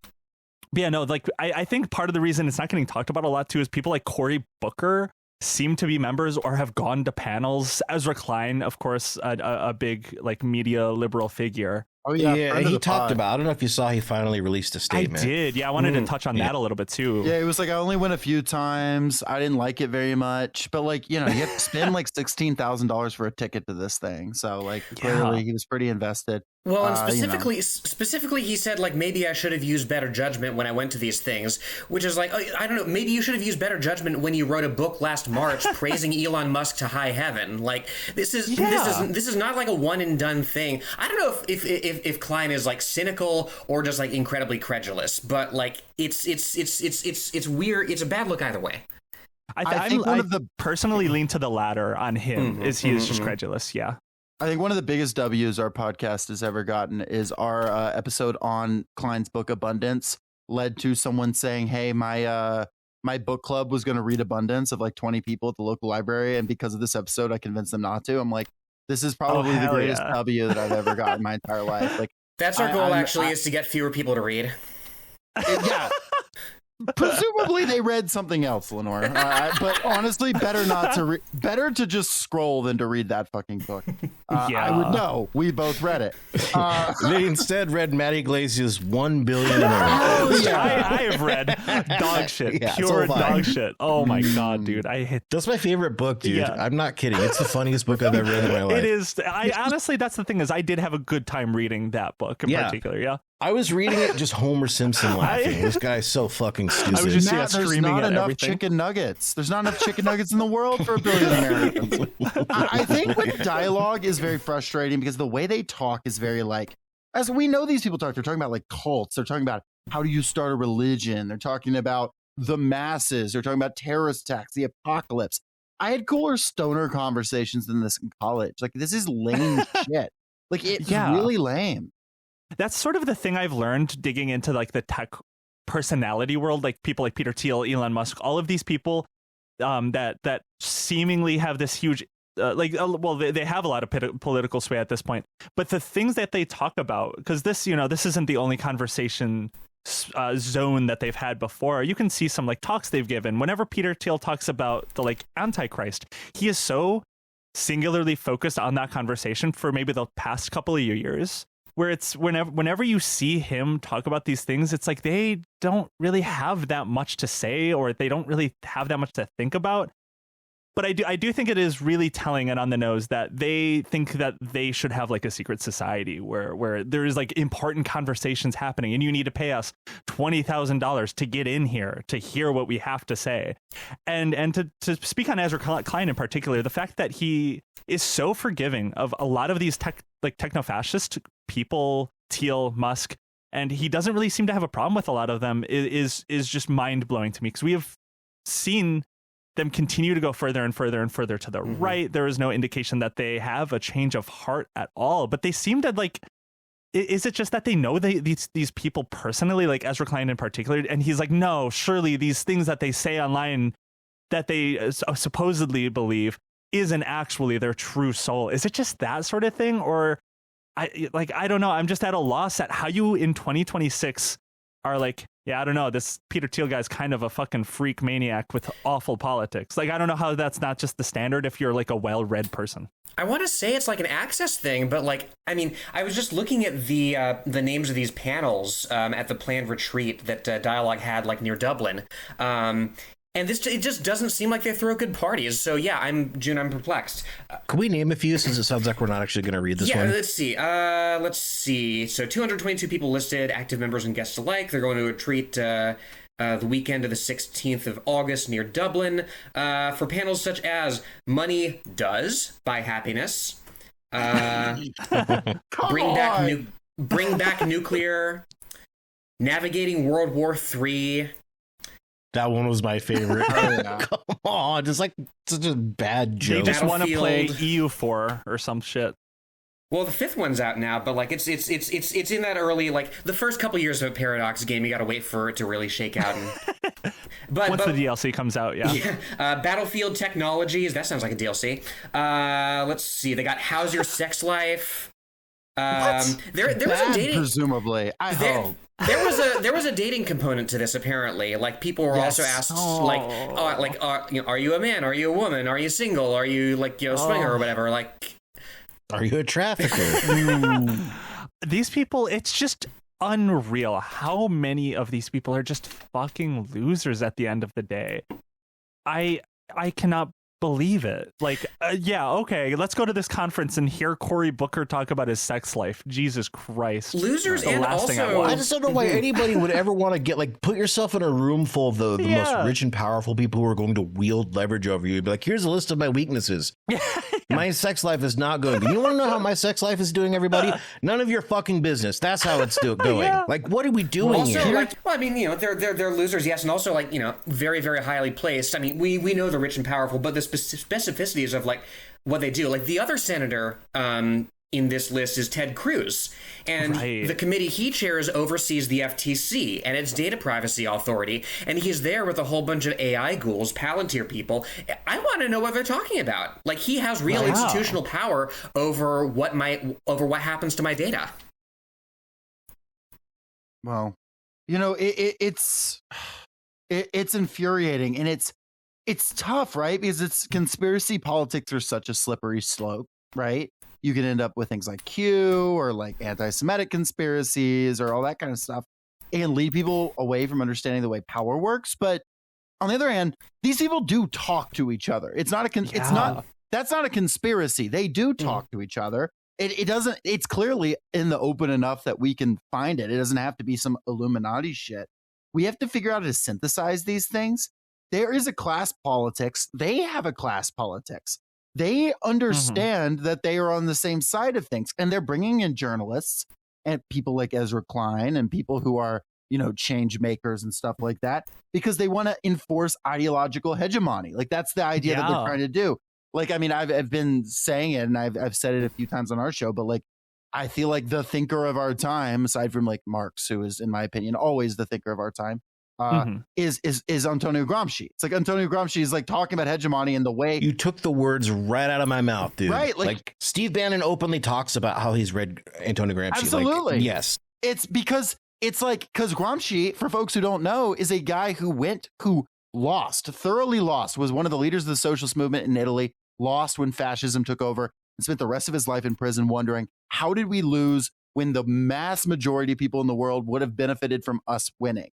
yeah, no, like I think part of the reason it's not getting talked about a lot too is people like Cory Booker seem to be members or have gone to panels. Ezra Klein, of course, a big like media liberal figure. Oh yeah, he talked about. I don't know if you saw. He finally released a statement. I did. Yeah, I wanted to touch on that a little bit too. Yeah, it was like I only went a few times. I didn't like it very much, but like you have to spend like $16,000 for a ticket to this thing. So like clearly he was pretty invested. Well, and specifically, he said, like, maybe I should have used better judgment when I went to these things, which is like, I don't know, maybe you should have used better judgment when you wrote a book last March praising Elon Musk to high heaven. Like, this is not like a one and done thing. I don't know if Klein is like cynical or just like incredibly credulous, but like it's weird. It's a bad look either way. I think personally lean to the latter on him. He is just credulous. Yeah. I think one of the biggest W's our podcast has ever gotten is our episode on Klein's book Abundance led to someone saying, hey, my book club was going to read Abundance of like 20 people at the local library, and because of this episode I convinced them not to. I'm like, this is probably the greatest W that I've ever got in my entire life. Like, that's our goal is to get fewer people to read. Yeah. Presumably they read something else, Lenore. But honestly, better to just scroll than to read that fucking book. I would know. We both read it. They instead read Matt Iglesias' 1 billion. I have read dog shit, pure dog shit. Oh my god, dude! That's my favorite book, dude. Yeah. I'm not kidding. It's the funniest book I've ever read in my life. It is. I honestly, that's the thing, is I did have a good time reading that book in particular. Yeah. I was reading it just Homer Simpson laughing. This guy's so fucking stupid. I was just there's not enough chicken nuggets. There's not enough chicken nuggets in the world for 1 billion Americans. I think with Dialog is very frustrating because the way they talk is very like, as we know these people talk, they're talking about like cults. They're talking about how do you start a religion. They're talking about the masses. They're talking about terrorist attacks, the apocalypse. I had cooler stoner conversations than this in college. Like, this is lame shit. Like, it's really lame. That's sort of the thing I've learned digging into like the tech personality world, like people like Peter Thiel, Elon Musk, all of these people that seemingly have this huge they have a lot of political sway at this point, but the things that they talk about, because this isn't the only conversation zone that they've had before. You can see some like talks they've given. Whenever Peter Thiel talks about the like Antichrist, he is so singularly focused on that conversation for maybe the past couple of years, where it's whenever you see him talk about these things, it's like they don't really have that much to say, or they don't really have that much to think about. But I do think it is really telling and on the nose that they think that they should have like a secret society where there is like important conversations happening, and you need to pay us $20,000 to get in here to hear what we have to say. And to speak on Ezra Klein in particular, the fact that he is so forgiving of a lot of these techno-fascist people, Thiel, Musk, and he doesn't really seem to have a problem with a lot of them is just mind-blowing to me, because we have seen them continue to go further and further and further to the right. There is no indication that they have a change of heart at all, but they seem to like, is it just that they know these people personally, like Ezra Klein in particular? And he's like, no, surely these things that they say online that they supposedly believe isn't actually their true soul. Is it just that sort of thing? Or I don't know. I'm just at a loss at how you in 2026 are like, yeah, I don't know. This Peter Thiel guy's kind of a fucking freak maniac with awful politics. Like, I don't know how that's not just the standard if you're like a well-read person. I want to say it's like an access thing, but like, I mean, I was just looking at the names of these panels at the planned retreat that Dialog had like near Dublin. And it just doesn't seem like they throw good parties. So yeah, I'm perplexed. Can we name a few, since it sounds like we're not actually going to read this one? Yeah, let's see. So 222 people listed, active members and guests alike. They're going to a retreat the weekend of the 16th of August near Dublin for panels such as Money Does Buy Happiness, Bring Back Nuclear, Navigating World War III. That one was my favorite. Come on, just like such a bad joke. They just want to play EU4 or some shit. Well, the fifth one's out now, but like it's in that early, like the first couple years of a Paradox game, you got to wait for it to really shake out. But once the DLC comes out, yeah. Battlefield Technologies, that sounds like a DLC. Let's see, they got How's Your Sex Life? There was a dating, presumably. I hope. There was a dating component to this, apparently. Like, people were also asked, are you a man? Are you a woman? Are you single? Are you like, a swinger or whatever? Like, are you a trafficker? These people, it's just unreal how many of these people are just fucking losers at the end of the day. I cannot believe it. Like, okay, let's go to this conference and hear Cory Booker talk about his sex life. Jesus Christ. Losers. And also, I just don't know why anybody would ever want to get, like, put yourself in a room full of the most rich and powerful people who are going to wield leverage over you. Be like, here's a list of my weaknesses. My sex life is not good. You want to know how my sex life is doing, everybody? None of your fucking business. That's how it's going. Like, what are we doing here? I mean, they're losers, yes, and also, like, very, very highly placed. I mean, we know they're rich and powerful, but the specificities of, like, what they do. Like, the other senator in this list is Ted Cruz, and the committee he chairs oversees the FTC and its data privacy authority, and he's there with a whole bunch of AI ghouls, Palantir people. I want to know what they're talking about. Like, he has real institutional power over what happens to my data. Well, it's infuriating, and it's tough, right? Because conspiracy politics are such a slippery slope, right? You can end up with things like Q or like anti-Semitic conspiracies or all that kind of stuff, and lead people away from understanding the way power works. But on the other hand, these people do talk to each other. It's not that's not a conspiracy. They do talk to each other. It's clearly in the open enough that we can find it. It doesn't have to be some Illuminati shit. We have to figure out how to synthesize these things. There is a class politics. They have a class politics. They understand that they are on the same side of things, and they're bringing in journalists and people like Ezra Klein and people who are, change makers and stuff like that, because they want to enforce ideological hegemony. Like that's the idea that they're trying to do. Like, I mean, I've been saying it, and I've said it a few times on our show, but like, I feel like the thinker of our time, aside from like Marx, who is, in my opinion, always the thinker of our time, is Antonio Gramsci. It's like Antonio Gramsci is like talking about hegemony and the way you took the words right out of my mouth, dude. Right, like Steve Bannon openly talks about how he's read Antonio Gramsci. Absolutely, like, yes. It's because Gramsci, for folks who don't know, is a guy who thoroughly lost, was one of the leaders of the socialist movement in Italy, lost when fascism took over, and spent the rest of his life in prison wondering, how did we lose when the mass majority of people in the world would have benefited from us winning?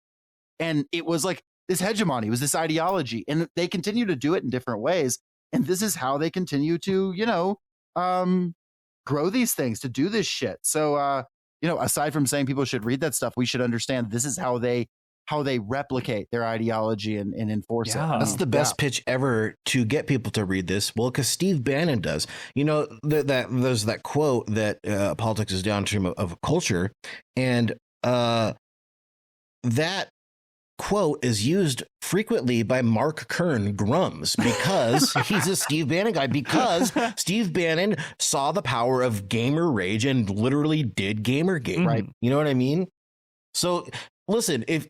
And it was like this hegemony, it was this ideology, and they continue to do it in different ways. And this is how they continue to, grow these things, to do this shit. So, aside from saying people should read that stuff, we should understand this is how they replicate their ideology and enforce it. That's the best pitch ever to get people to read this. Well, because Steve Bannon does. There's that quote that politics is downstream of culture, and that quote is used frequently by Mark Kern Grums because he's a Steve Bannon guy, because Steve Bannon saw the power of gamer rage and literally did Gamergate. Right. You know what I mean? So listen, if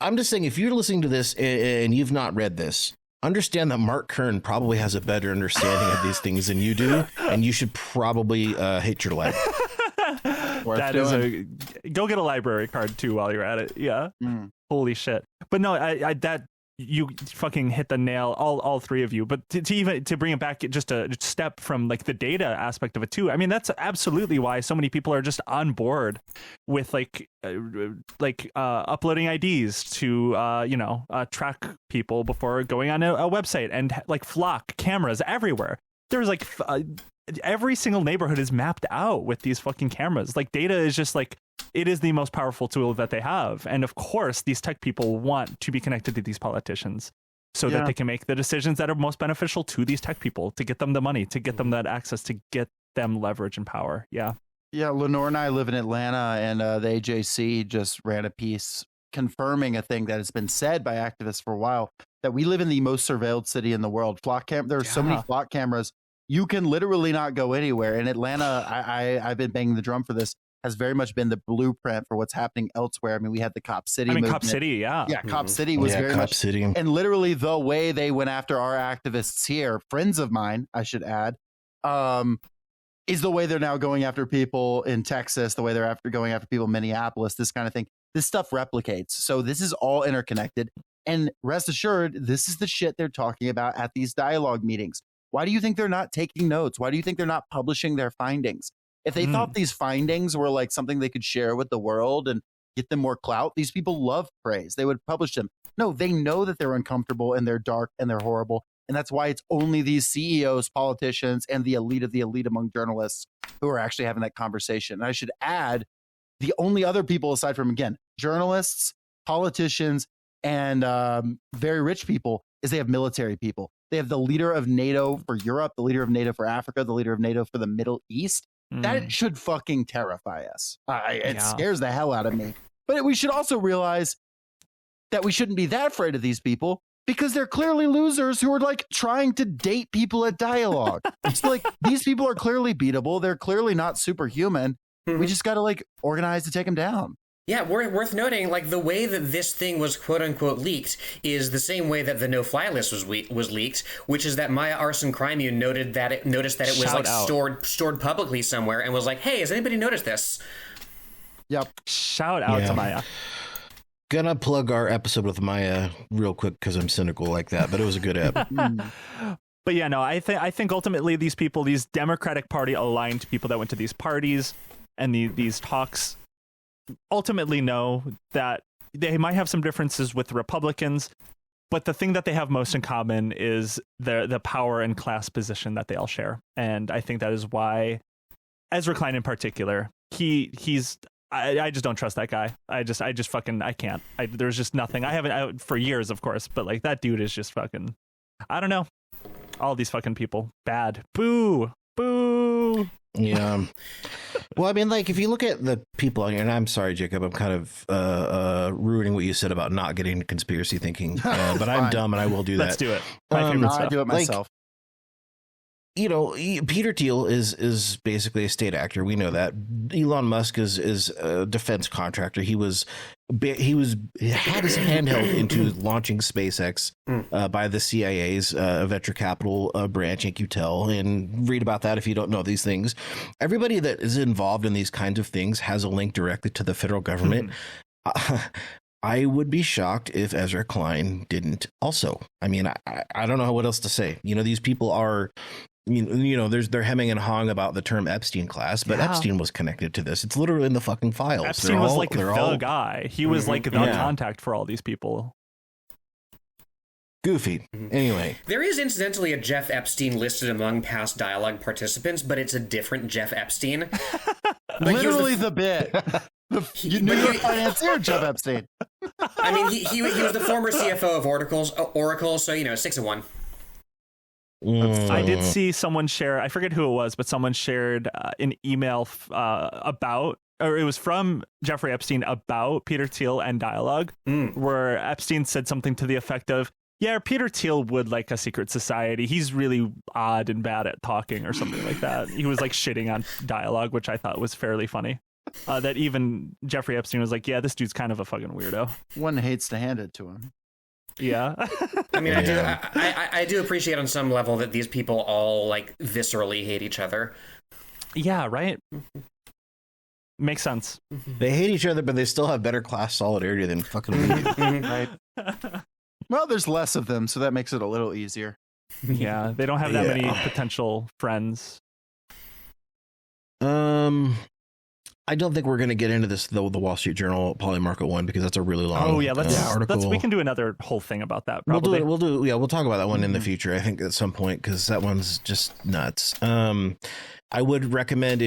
you're listening to this and you've not read this, understand that Mark Kern probably has a better understanding of these things than you do, and you should probably hit your leg. Go get a library card too while you're at it. Yeah. Holy shit. But no, that you fucking hit the nail, all three of you. But to bring it back just a step from like the data aspect of it too. I mean, that's absolutely why so many people are just on board with uploading IDs to track people before going on a website, and like flock cameras everywhere. There's like every single neighborhood is mapped out with these fucking cameras. Like data is just like, it is the most powerful tool that they have. And of course, these tech people want to be connected to these politicians so that they can make the decisions that are most beneficial to these tech people, to get them the money, to get them that access, to get them leverage and power. Yeah. Yeah. Lenore and I live in Atlanta, and the AJC just ran a piece confirming a thing that has been said by activists for a while, that we live in the most surveilled city in the world. There are so many flock cameras. You can literally not go anywhere. In Atlanta, I've been banging the drum for this, has very much been the blueprint for what's happening elsewhere. I mean, we had the Cop City movement. Cop City, yeah. Yeah, Cop City was very much. City. And literally the way they went after our activists here, friends of mine, I should add, is the way they're now going after people in Texas, the way they're going after people in Minneapolis, this kind of thing. This stuff replicates. So this is all interconnected. And rest assured, this is the shit they're talking about at these dialogue meetings. Why do you think they're not taking notes? Why do you think they're not publishing their findings? If they thought these findings were like something they could share with the world and get them more clout, these people love praise. They would publish them. No, they know that they're uncomfortable and they're dark and they're horrible. And that's why it's only these CEOs, politicians, and the elite among journalists who are actually having that conversation. And I should add, the only other people aside from, again, journalists, politicians, and very rich people is they have military people. They have the leader of NATO for Europe, the leader of NATO for Africa, the leader of NATO for the Middle East. That should fucking terrify us. It scares the hell out of me. But we should also realize that we shouldn't be that afraid of these people, because they're clearly losers who are like trying to date people at Dialog. It's like, these people are clearly beatable. They're clearly not superhuman. We just got to like organize to take them down. Yeah, worth noting, like the way that this thing was quote unquote leaked is the same way that the no-fly list was leaked, which is that Maya Arson Crime noticed that it was like stored publicly somewhere and was like, "Hey, has anybody noticed this?" Yep. Shout out to Maya. Gonna plug our episode with Maya real quick because I'm cynical like that, but it was a good ep. But yeah, no, I think ultimately these people, these Democratic Party aligned people that went to these parties and these talks, ultimately know that they might have some differences with the Republicans, but the thing that they have most in common is the power and class position that they all share. And I think that is why Ezra Klein in particular, I just don't trust that guy. I can't. There's just nothing. I haven't for years, of course, but like that dude is just fucking, I don't know. All these fucking people, bad. Boo. Yeah. Well, I mean, like, if you look at the people on here, and I'm sorry, Jacob, I'm kind of ruining what you said about not getting into conspiracy thinking, but I'm dumb and I will do that. Let's do it. My favorite stuff. I do it myself. You know, Peter Thiel is basically a state actor. We know that. Elon Musk is a defense contractor. He had his hand held into launching SpaceX by the CIA's venture capital branch, In-Q-Tel, and read about that if you don't know these things. Everybody that is involved in these kinds of things has a link directly to the federal government. I would be shocked if Ezra Klein didn't also. I mean, I don't know what else to say. You know, these people are... You know, they're hemming and hawing about the term Epstein class, but Epstein was connected to this. It's literally in the fucking files. Epstein was like the guy. He was like the contact for all these people. Goofy. Anyway. There is incidentally a Jeff Epstein listed among past Dialog participants, but it's a different Jeff Epstein. Literally the bit. You knew your financier, Jeff Epstein. I mean, he was the former CFO of Oracle, so, you know, 6 of 1. I did see someone share, I forget who it was, but someone shared an email about, or it was from Jeffrey Epstein about Peter Thiel and Dialog, where Epstein said something to the effect of, yeah, Peter Thiel would like a secret society. He's really odd and bad at talking or something like that. He was like shitting on Dialog, which I thought was fairly funny. That even Jeffrey Epstein was like, yeah, this dude's kind of a fucking weirdo. One hates to hand it to him. Yeah. I mean, I do appreciate on some level that these people all like viscerally hate each other. Yeah, right. Makes sense. They hate each other, but they still have better class solidarity than fucking we do. Right. Well, there's less of them, so that makes it a little easier. Yeah, they don't have that many potential friends. I don't think we're going to get into this, though, the Wall Street Journal Polymarket one, because that's a really long article. We can do another whole thing about that. Probably. We'll talk about that one in the future, I think, at some point, because that one's just nuts. I would recommend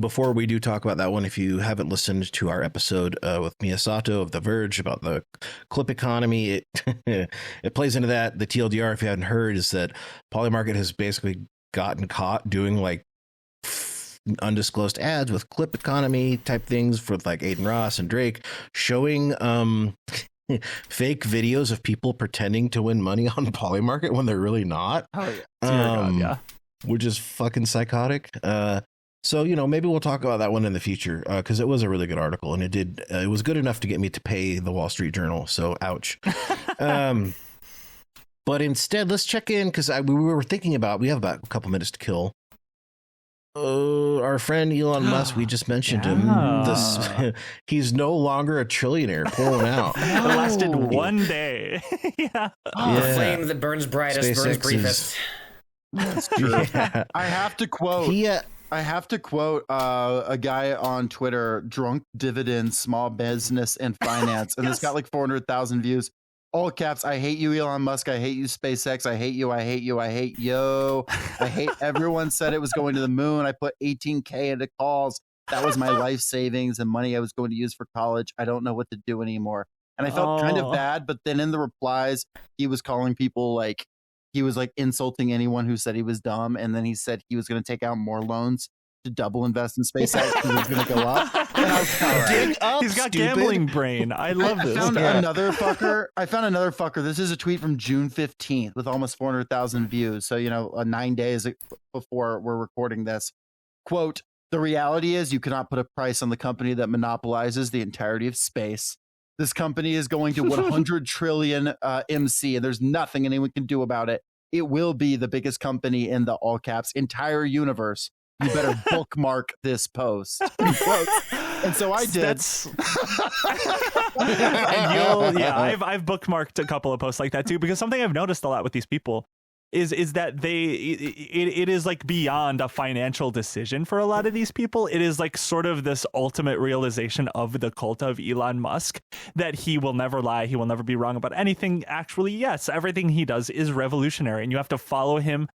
before we do talk about that one, if you haven't listened to our episode with Miyasato of The Verge about the clip economy, it plays into that. The TLDR, if you hadn't heard, is that Polymarket has basically gotten caught doing like undisclosed ads with clip economy type things for like Aiden Ross and Drake, showing fake videos of people pretending to win money on Polymarket when they're really not. Oh yeah. Which is fucking psychotic. So, you know, maybe we'll talk about that one in the future, because it was a really good article, and it was good enough to get me to pay the Wall Street Journal. So ouch. But instead, let's check in, because we were thinking about, we have about a couple minutes to kill. Our friend Elon Musk, we just mentioned him. He's no longer a trillionaire. Pulling out. It lasted one day. The flame that burns brightest SpaceX burns briefest. That's true. Yeah. I have to quote a guy on Twitter, Drunk Dividends, Small Business and Finance, and it's got like 400,000 views. All caps, I hate you, Elon Musk. I hate you, SpaceX. I hate you. I hate you. I hate yo. I hate everyone said it was going to the moon. I put 18K into calls. That was my life savings and money I was going to use for college. I don't know what to do anymore. And I felt kind of bad, but then in the replies, he was calling people like, he was like insulting anyone who said he was dumb. And then he said he was going to take out more loans to double invest in SpaceX because it was going to go up. And I was like, all right. He's got gambling brain. I love this. I found another fucker. This is a tweet from June 15th with almost 400,000 views. So, 9 days before we're recording this. Quote, the reality is you cannot put a price on the company that monopolizes the entirety of space. This company is going to 100 trillion MC, and there's nothing anyone can do about it. It will be the biggest company in the all caps entire universe. You better bookmark this post. And so I did. I've bookmarked a couple of posts like that too, because something I've noticed a lot with these people is that it is like beyond a financial decision for a lot of these people. It is like sort of this ultimate realization of the cult of Elon Musk that he will never lie. He will never be wrong about anything. Actually, yes, everything he does is revolutionary, and you have to follow him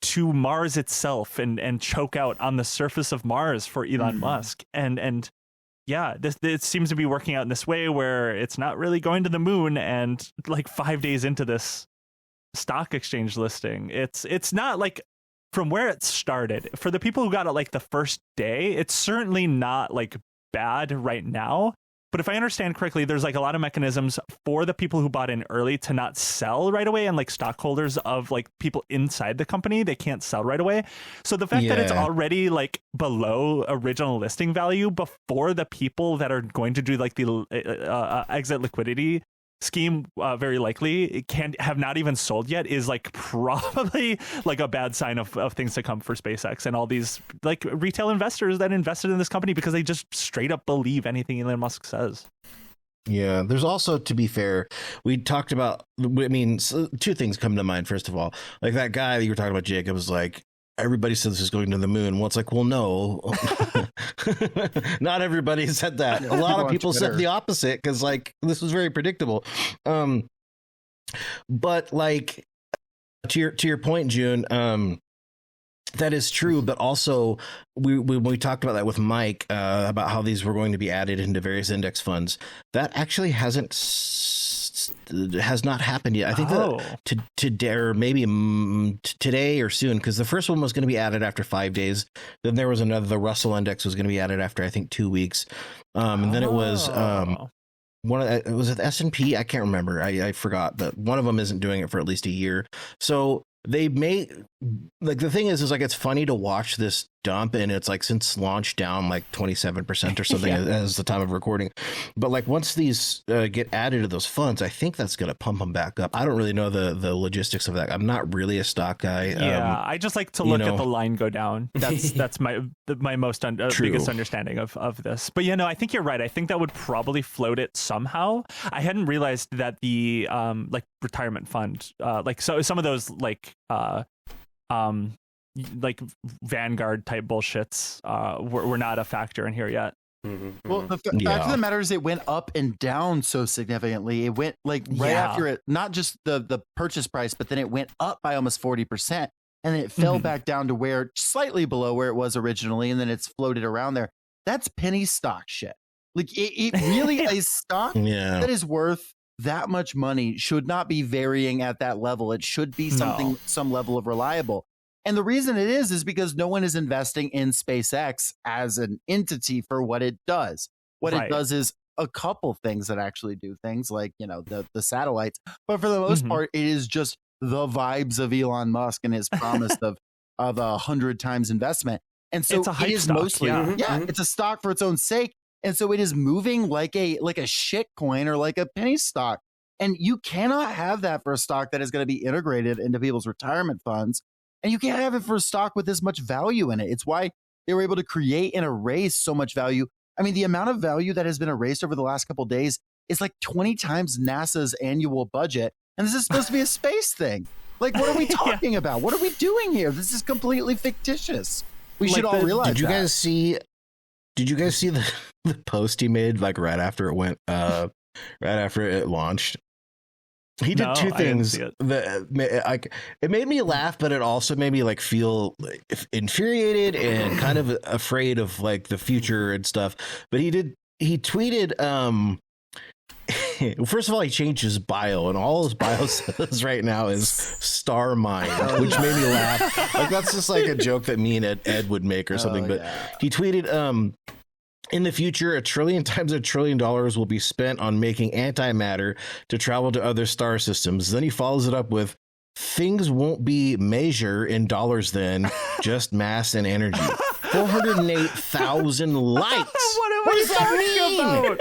to Mars itself and choke out on the surface of Mars for Elon Musk. And it seems to be working out in this way where it's not really going to the moon. And like 5 days into this stock exchange listing, it's not like from where it started, for the people who got it like the first day, it's certainly not like bad right now. But if I understand correctly, there's like a lot of mechanisms for the people who bought in early to not sell right away, and like stockholders of like people inside the company, they can't sell right away. So the fact that it's already like below original listing value before the people that are going to do like the exit liquidity scheme very likely have not even sold yet is like probably like a bad sign of things to come for SpaceX and all these like retail investors that invested in this company because they just straight up believe anything Elon Musk says. Yeah, there's also, to be fair, we talked about, I mean, two things come to mind. First of all, like that guy that you were talking about, Jacob, was like, everybody said this is going to the moon. Well, it's like, well, no, not everybody said that. A lot of people said the opposite because like this was very predictable. But like to your point, June, that is true. But also we talked about that with Mike about how these were going to be added into various index funds. That actually has not happened yet. I think that today or maybe today or soon, because the first one was going to be added after 5 days. Then there was another, the Russell index was going to be added after, I think, 2 weeks. And then it was it was at S&P. I can't remember. I forgot, but one of them isn't doing it for at least a year. So they may, like, the thing is like, it's funny to watch this dump, and it's like since launch down like 27% or something as the time of recording. But like once these get added to those funds, I think that's going to pump them back up. I don't really know the logistics of that. I'm not really a stock guy. I just like to look at the line go down. That's my most biggest understanding of this. But I think you're right. I think that would probably float it somehow. I hadn't realized that the like retirement fund, like so some of those like Vanguard type bullshits were not a factor in here yet. Well, the fact of the matter is it went up and down so significantly. It went like after it, not just the purchase price, but then it went up by almost 40%, and then it fell back down to where slightly below where it was originally, and then it's floated around there. That's penny stock shit. Like it really a stock that is worth that much money should not be varying at that level. It should be some level of reliable. And the reason it is because no one is investing in SpaceX as an entity for what it does. What it does is a couple things that actually do things like, the satellites. But for the most part, it is just the vibes of Elon Musk and his promise of 100 times investment. And so it's a hype it is stock, mostly, it's a stock for its own sake. And so it is moving like a shit coin or like a penny stock. And you cannot have that for a stock that is going to be integrated into people's retirement funds. And you can't have it for a stock with this much value in it. It's why they were able to create and erase so much value. I mean, the amount of value that has been erased over the last couple of days is like 20 times NASA's annual budget. And this is supposed to be a space thing. Like, what are we talking about? What are we doing here? This is completely fictitious. We should all realize Did you guys see the post he made like right after it launched? He did two things that it made me laugh, but it also made me like feel infuriated and kind of afraid of like the future and stuff. But he tweeted, first of all, he changed his bio, and all his bio says right now is star mine, which made me laugh. Like that's just like a joke that me and Ed would make or something. But he tweeted, in the future, 1 trillion times $1 trillion will be spent on making antimatter to travel to other star systems. Then he follows it up with, things won't be measured in dollars then, just mass and energy. 408,000 likes. What does that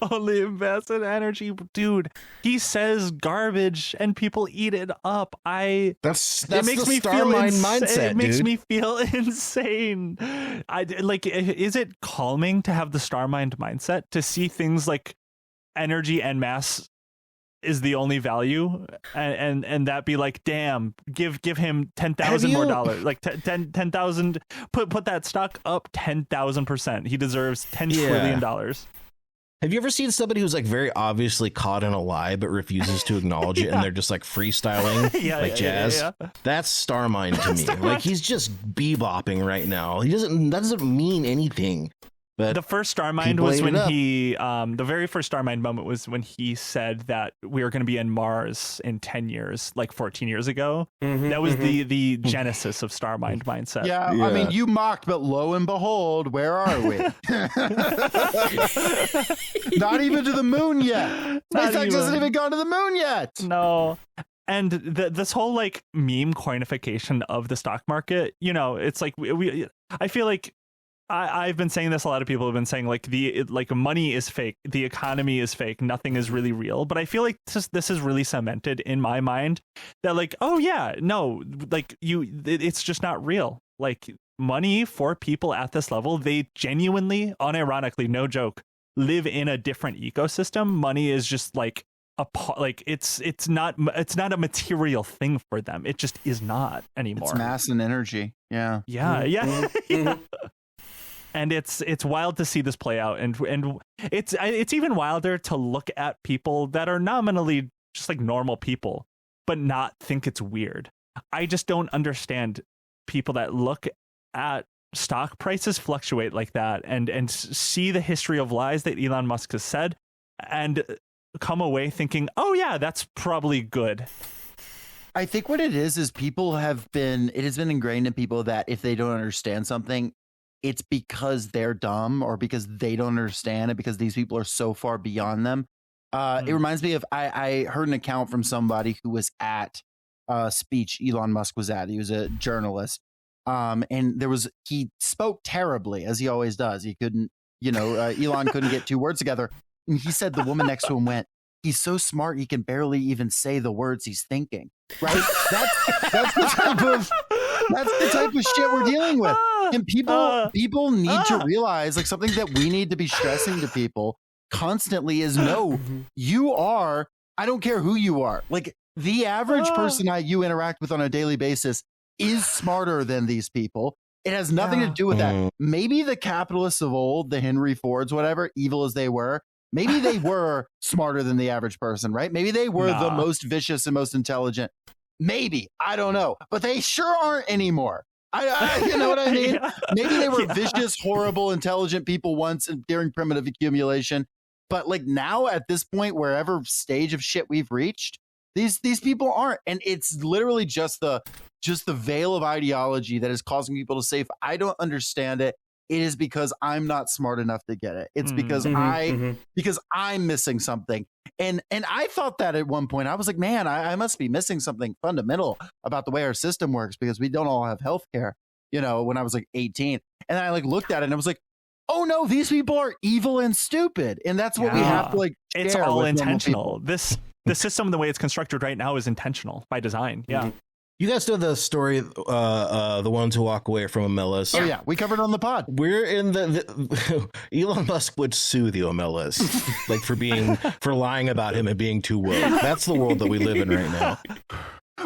mean? Only mass and energy, dude. He says garbage and people eat it up. That's it makes the me star feel mind mindset. It makes me feel insane. Is it calming to have the star mind mindset, to see things like energy and mass is the only value, and that be like, damn, give him $10,000 more dollars, like 10,000, put that stock up 10,000%. He deserves $10 trillion. Have you ever seen somebody who's like very obviously caught in a lie but refuses to acknowledge it, and they're just like freestyling jazz? That's Starmind to me. Like he's just bebopping right now. That doesn't mean anything. But the first Starmind was when he, the very first Starmind moment was when he said that we were going to be in Mars in 10 years, like 14 years ago. That was the genesis of Starmind mindset. Yeah, I mean, you mocked, but lo and behold, where are we? Not even to the moon yet. SpaceX hasn't even gone to the moon yet. No. And this whole like meme coinification of the stock market, you know, it's like I feel like I've been saying this. A lot of people have been saying like money is fake, the economy is fake, nothing is really real. But I feel like this is really cemented in my mind that like, oh yeah, no, like it's just not real. Like money for people at this level, they genuinely, unironically, no joke, live in a different ecosystem. Money is just like it's not a material thing for them. It just is not anymore. It's mass and energy. Yeah. Yeah. And it's wild to see this play out, and it's even wilder to look at people that are nominally just like normal people, but not think it's weird. I just don't understand people that look at stock prices fluctuate like that and see the history of lies that Elon Musk has said and come away thinking, oh yeah, that's probably good. I think what it is people it has been ingrained in people that if they don't understand something, it's because they're dumb or because they don't understand it, because these people are so far beyond them. It reminds me of, I heard an account from somebody who was at a speech Elon Musk was at. He was a journalist. And he spoke terribly, as he always does. He couldn't, Elon couldn't get two words together. And he said the woman next to him went, he's so smart, he can barely even say the words he's thinking. Right? That's the type of shit we're dealing with. And people need to realize, like, something that we need to be stressing to people constantly is no, you are, I don't care who you are. Like, the average person you interact with on a daily basis is smarter than these people. It has nothing to do with that. Maybe the capitalists of old, the Henry Fords, whatever, evil as they were, maybe they were smarter than the average person, right? Maybe they were the most vicious and most intelligent. Maybe. I don't know. But they sure aren't anymore. You know what I mean? Maybe they were vicious, horrible, intelligent people once during primitive accumulation. But like now at this point, wherever stage of shit we've reached, these people aren't. And it's literally just the veil of ideology that is causing people to say, if I don't understand it, it is because I'm not smart enough to get it. It's because because I'm missing something. And I thought that at one point. I was like, man, I must be missing something fundamental about the way our system works, because we don't all have healthcare, when I was like 18. And I like looked at it and I was like, oh no, these people are evil and stupid. And that's what we have to like share. It's all intentional. The system, the way it's constructed right now, is intentional by design. Yeah. You guys know the story, the ones who walk away from Omelas. Oh yeah, we covered it on the pod. We're in the Elon Musk would sue the Omelas, like for lying about him and being too woke. That's the world that we live in right now.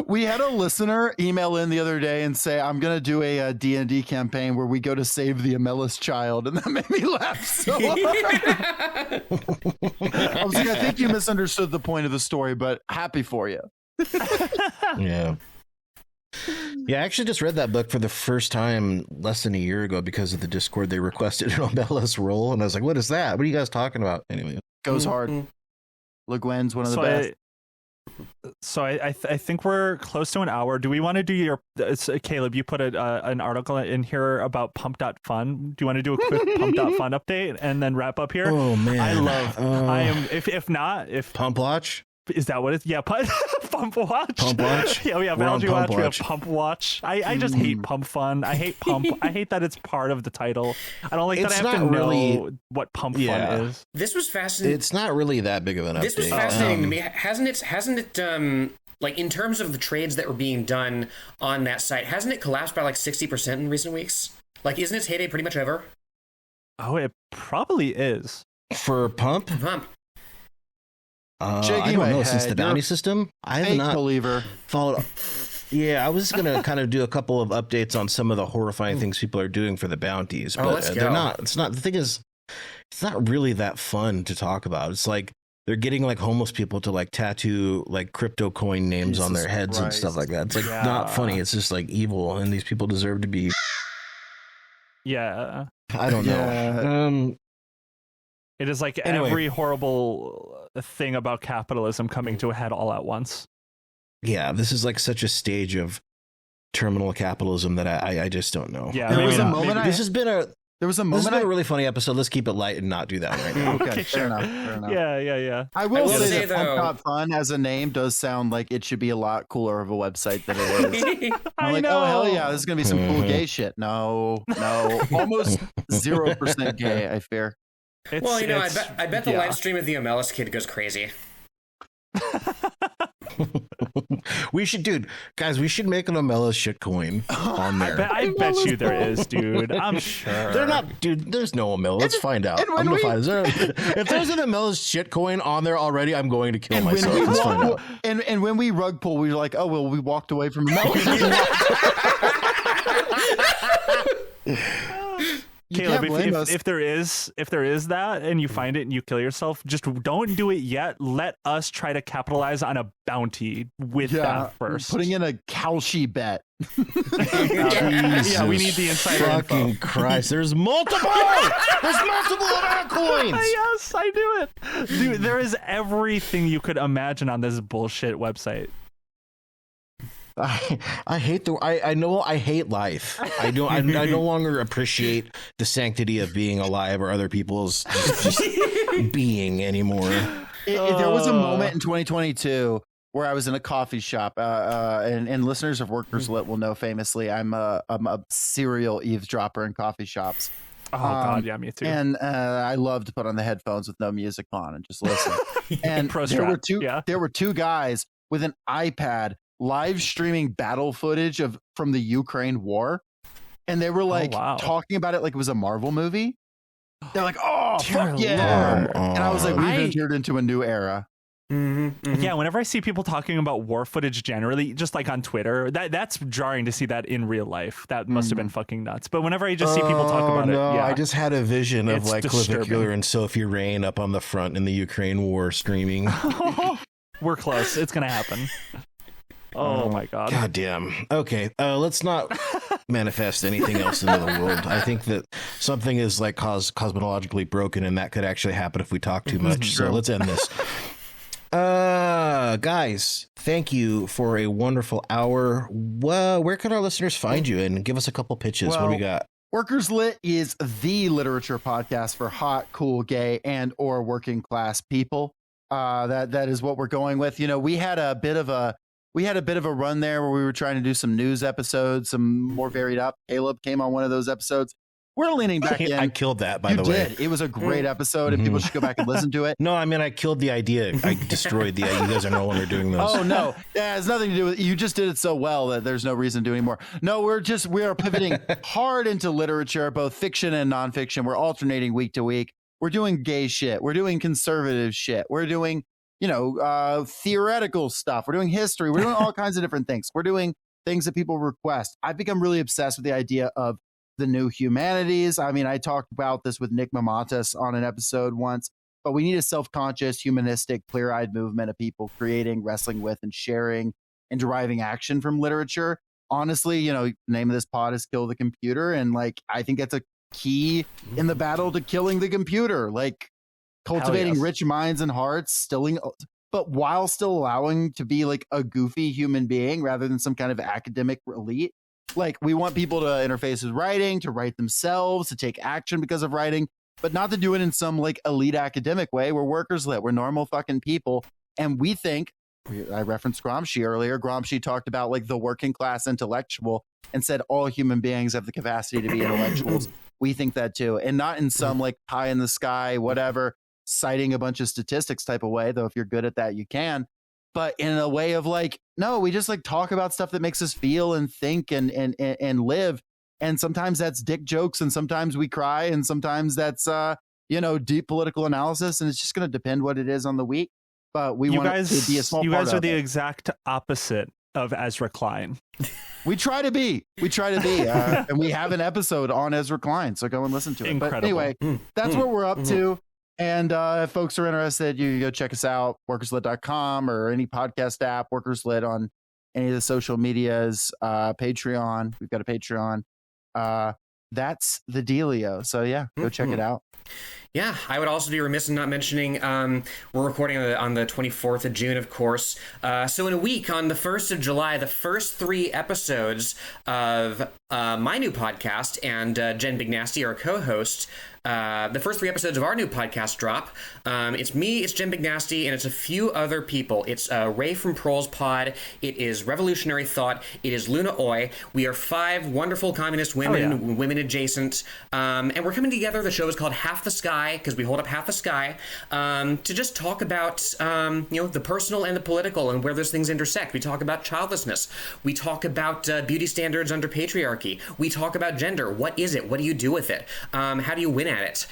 We had a listener email in the other day and say, I'm going to do a D&D campaign where we go to save the Omelas child. And that made me laugh so hard. I was like, I think you misunderstood the point of the story, but happy for you. Yeah. Yeah, I actually just read that book for the first time less than a year ago because of the Discord. They requested an Omelas roll, and I was like, what is that? What are you guys talking about? Anyway. Goes hard. Le Guin's one of the best. I think we're close to an hour. Do we want to do Caleb, you put an article in here about pump.fun. Do you want to do a quick pump.fun update and then wrap up here? Oh, man. I am, if Pump Watch? Is that what it's? Yeah, Pump Watch. Pump Watch. Yeah, we have Algae Watch. We have Pump Watch. I just hate Pump Fun. I hate Pump. I hate that it's part of the title. I don't like that I have to know what Pump Fun is. This was fascinating. It's not really that big of an update. This was fascinating to me. Hasn't it? Like in terms of the trades that were being done on that site, hasn't it collapsed by like 60% in recent weeks? Like, isn't its heyday pretty much over? Oh, it probably is. For Pump? Pump. I don't know, since the bounty system, I have not believer. Followed. Yeah, I was gonna kind of do a couple of updates on some of the horrifying things people are doing for the bounties, but they're not. It's not. The thing is, it's not really that fun to talk about. It's like they're getting like homeless people to like tattoo like crypto coin names on their heads and stuff like that. It's like not funny. It's just like evil, and these people deserve to be. Yeah. I don't know. It is like every horrible thing about capitalism coming to a head all at once. Yeah, this is like such a stage of terminal capitalism that I just don't know. Yeah, there was a moment. This has been a really funny episode. Let's keep it light and not do that right now. Okay, fair enough. Yeah. I will say that Punk Not Fun as a name does sound like it should be a lot cooler of a website than it is. I'm like, oh hell yeah, this is gonna be some cool gay shit. No, almost 0% gay. I fear. Well, I bet the live stream of the Omelas kid goes crazy. We should make an Omelas shitcoin on there. I bet you there is, dude. I'm sure. They're not, dude. There's no Omelas. Let's find out. I'm gonna find. If there's an Omelas shitcoin on there already, I'm going to kill myself. Let's find out. And when we rug pull, we were like, oh well, we walked away from Omelas. Caleb, if there is that and you find it and you kill yourself, just don't do it yet. Let us try to capitalize on a bounty with that first. Putting in a Kalshi bet. Yeah, we need the insider fucking info. Christ, there's multiple coins. Yes, I do it. Dude, there is everything you could imagine on this bullshit website. I hate I hate life. I no longer appreciate the sanctity of being alive or other people's just being anymore. There was a moment in 2022 where I was in a coffee shop, and listeners of Workers Lit will know famously I'm a serial eavesdropper in coffee shops. Oh God, yeah, me too. And I love to put on the headphones with no music on and just listen. And there were two guys with an iPad live streaming battle footage from the Ukraine war, and they were like talking about it like it was a Marvel movie. They're like, "Oh, fuck yeah!" And I was like, "We've entered into a new era." Yeah, whenever I see people talking about war footage generally, just like on Twitter, that's jarring to see that in real life. That must have been fucking nuts. But whenever I just see people talk about it, I just had a vision of like disturbing. Clavicular and Sophie Rain up on the front in the Ukraine war streaming. We're close. It's gonna happen. Oh my God. God damn. Okay. Let's not manifest anything else into the world. I think that something is like cosmologically broken, and that could actually happen if we talk too much. So let's end this. Guys, thank you for a wonderful hour. Where can our listeners find you? And give us a couple pitches. What do we got? Workers Lit is the literature podcast for hot, cool, gay, and or working class people. That is what we're going with. We had a bit of a run there where we were trying to do some news episodes, some more varied up. Caleb came on one of those episodes. We're leaning back in. I killed that, by the way. It was a great episode, and people should go back and listen to it. No, I mean, I killed the idea. I destroyed the idea. You guys are no longer doing those. Oh, no. Yeah, it has nothing to do with it. You just did it so well that there's no reason to do anymore. No, we are pivoting hard into literature, both fiction and nonfiction. We're alternating week to week. We're doing gay shit. We're doing conservative shit. We're doing theoretical stuff. We're doing history. We're doing all kinds of different things. We're doing things that people request. I've become really obsessed with the idea of the new humanities. I mean, I talked about this with Nick Mamatas on an episode once, but we need a self-conscious, humanistic, clear-eyed movement of people creating, wrestling with, and sharing and deriving action from literature. Honestly, the name of this pod is Kill the Computer. And I think that's a key in the battle to killing the computer. Cultivating rich minds and hearts, but while still allowing to be a goofy human being rather than some kind of academic elite. We want people to interface with writing, to write themselves, to take action because of writing, but not to do it in some elite academic way. We're Workers Lit. We're normal fucking people. And we think, I referenced Gramsci earlier. Gramsci talked about the working class intellectual and said all human beings have the capacity to be intellectuals. We think that too. And not in some pie in the sky, whatever, citing a bunch of statistics type of way, though if you're good at that, you can. But in a way of no, we just talk about stuff that makes us feel and think and live. And sometimes that's dick jokes, and sometimes we cry, and sometimes that's deep political analysis, and it's just going to depend what it is on the week. But we want it to be a small part of it. You guys are the exact opposite of Ezra Klein. We try to be, and we have an episode on Ezra Klein, so go and listen to it. Incredible. But anyway, that's what we're up to. And if folks are interested, you can go check us out, workerslit.com or any podcast app, Workers Lit on any of the social medias, Patreon. We've got a Patreon. that's the dealio. So yeah, go check it out. Yeah, I would also be remiss in not mentioning we're recording on the 24th of June, of course. So in a week, on the 1st of July, the first 3 episodes of my new podcast and Jen Bignasty, our co-host, the first 3 episodes of our new podcast drop. It's me, it's Jen Bignasty, and it's a few other people. It's Ray from Proles Pod. It is Revolutionary Thought. It is Luna Oi. We are 5 wonderful communist women, women adjacent, and we're coming together. The show is called Half the Sky, because we hold up half the sky, to just talk about the personal and the political and where those things intersect. We talk about childlessness. We talk about beauty standards under patriarchy. We talk about gender. What is it? What do you do with it? How do you win at it?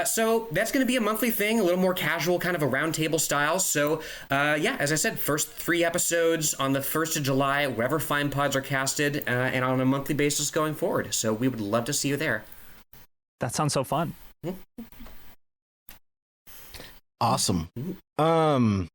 So that's going to be a monthly thing, a little more casual, kind of a roundtable style. So as I said, first 3 episodes on the 1st of July, wherever fine pods are casted, and on a monthly basis going forward. So we would love to see you there. That sounds so fun. Awesome. Trying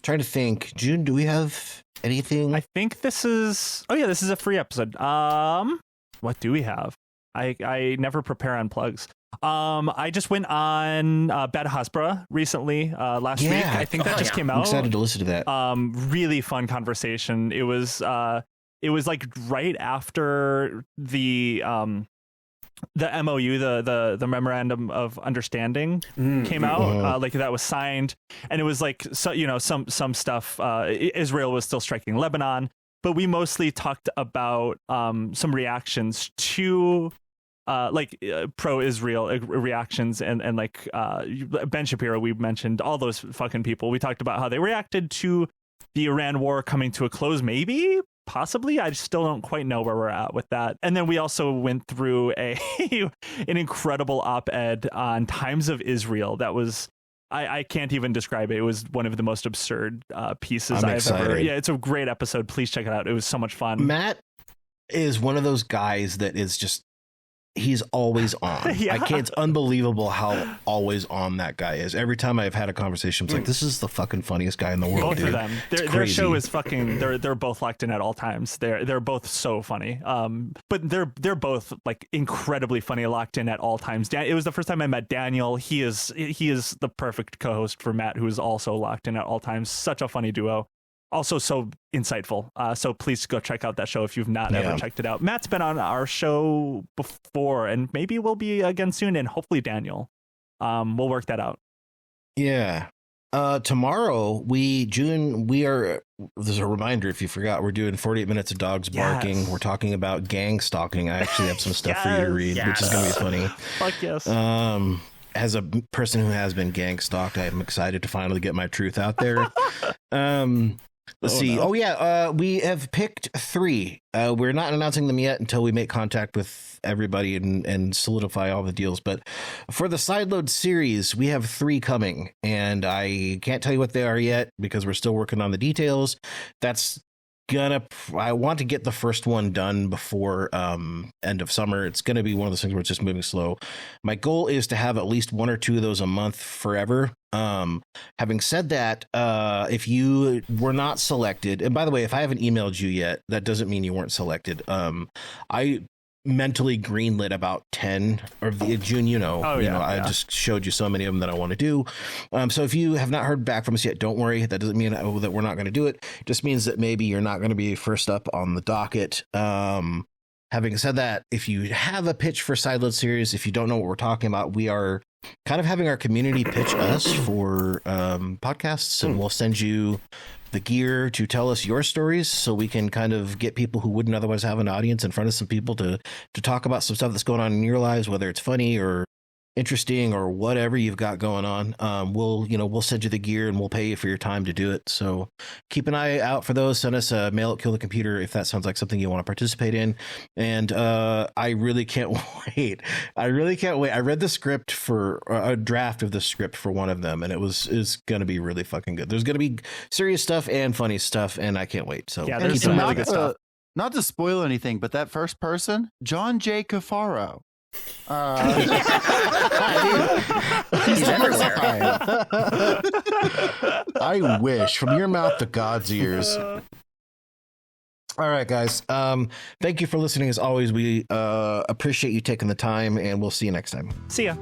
to think. June, do we have anything? I think this is a free episode. What do we have? I never prepare on plugs. I just went on Bad Hasbro recently last week. I think that just came out. I'm excited to listen to that. Really fun conversation. It was like right after the MOU, the memorandum of understanding came out, like that was signed, and it was like, so some stuff. Israel was still striking Lebanon, but we mostly talked about some reactions to pro-Israel reactions, and like Ben Shapiro. We mentioned all those fucking people. We talked about how they reacted to the Iran war coming to a close, maybe. Possibly. I still don't quite know where we're at with that. And then we also went through an incredible op-ed on Times of Israel. That was, I can't even describe it. It was one of the most absurd pieces I've ever. Yeah, it's a great episode. Please check it out. It was so much fun. Matt is one of those guys that is just, he's always on. It's unbelievable how always on that guy is. Every time I've had a conversation, it's like, this is the fucking funniest guy in the world. Both of them. Their show is fucking. They're both locked in at all times. They're both so funny. But they're both like incredibly funny, locked in at all times. It was the first time I met Daniel. He is the perfect co-host for Matt, who is also locked in at all times. Such a funny duo. Also so insightful. So please go check out that show if you've not ever checked it out. Matt's been on our show before, and maybe we'll be again soon, and hopefully Daniel. We'll work that out. Yeah. Tomorrow, we are, there's a reminder if you forgot, we're doing 48 minutes of dogs barking. Yes. We're talking about gang stalking. I actually have some stuff for you to read, which is going to be funny. Fuck yes. As a person who has been gang stalked, I'm excited to finally get my truth out there. Let's see. No. We have picked 3. We're not announcing them yet until we make contact with everybody and solidify all the deals. But for the Sideload series, we have 3 coming, and I can't tell you what they are yet because we're still working on the details. I want to get the first one done before end of summer. It's going to be one of those things where it's just moving slow. My goal is to have at least 1 or 2 of those a month forever. Having said that, if you were not selected, and by the way, if I haven't emailed you yet, that doesn't mean you weren't selected. I mentally greenlit about 10 or June, I just showed you so many of them that I want to do. So if you have not heard back from us yet, don't worry. That doesn't mean that we're not going to do it. It just means that maybe you're not going to be first up on the docket. Having said that, if you have a pitch for Sideload series, if you don't know what we're talking about, we are kind of having our community pitch us for podcasts, and we'll send you the gear to tell us your stories so we can kind of get people who wouldn't otherwise have an audience in front of some people to talk about some stuff that's going on in your lives, whether it's funny or interesting or whatever you've got going on. We'll send you the gear and we'll pay you for your time to do it. So keep an eye out for those. Send us a mail at Kill the Computer if that sounds like something you want to participate in. And I really can't wait. I read the script for a draft of the script for one of them, and is going to be really fucking good. There's going to be serious stuff and funny stuff, and I can't wait. So yeah, there's some really good stuff. Not to spoil anything, but that first person, John J. Cafaro. He's everywhere. I wish from your mouth to God's ears. All right, guys. Thank you for listening. As always, we appreciate you taking the time, and we'll see you next time. See ya.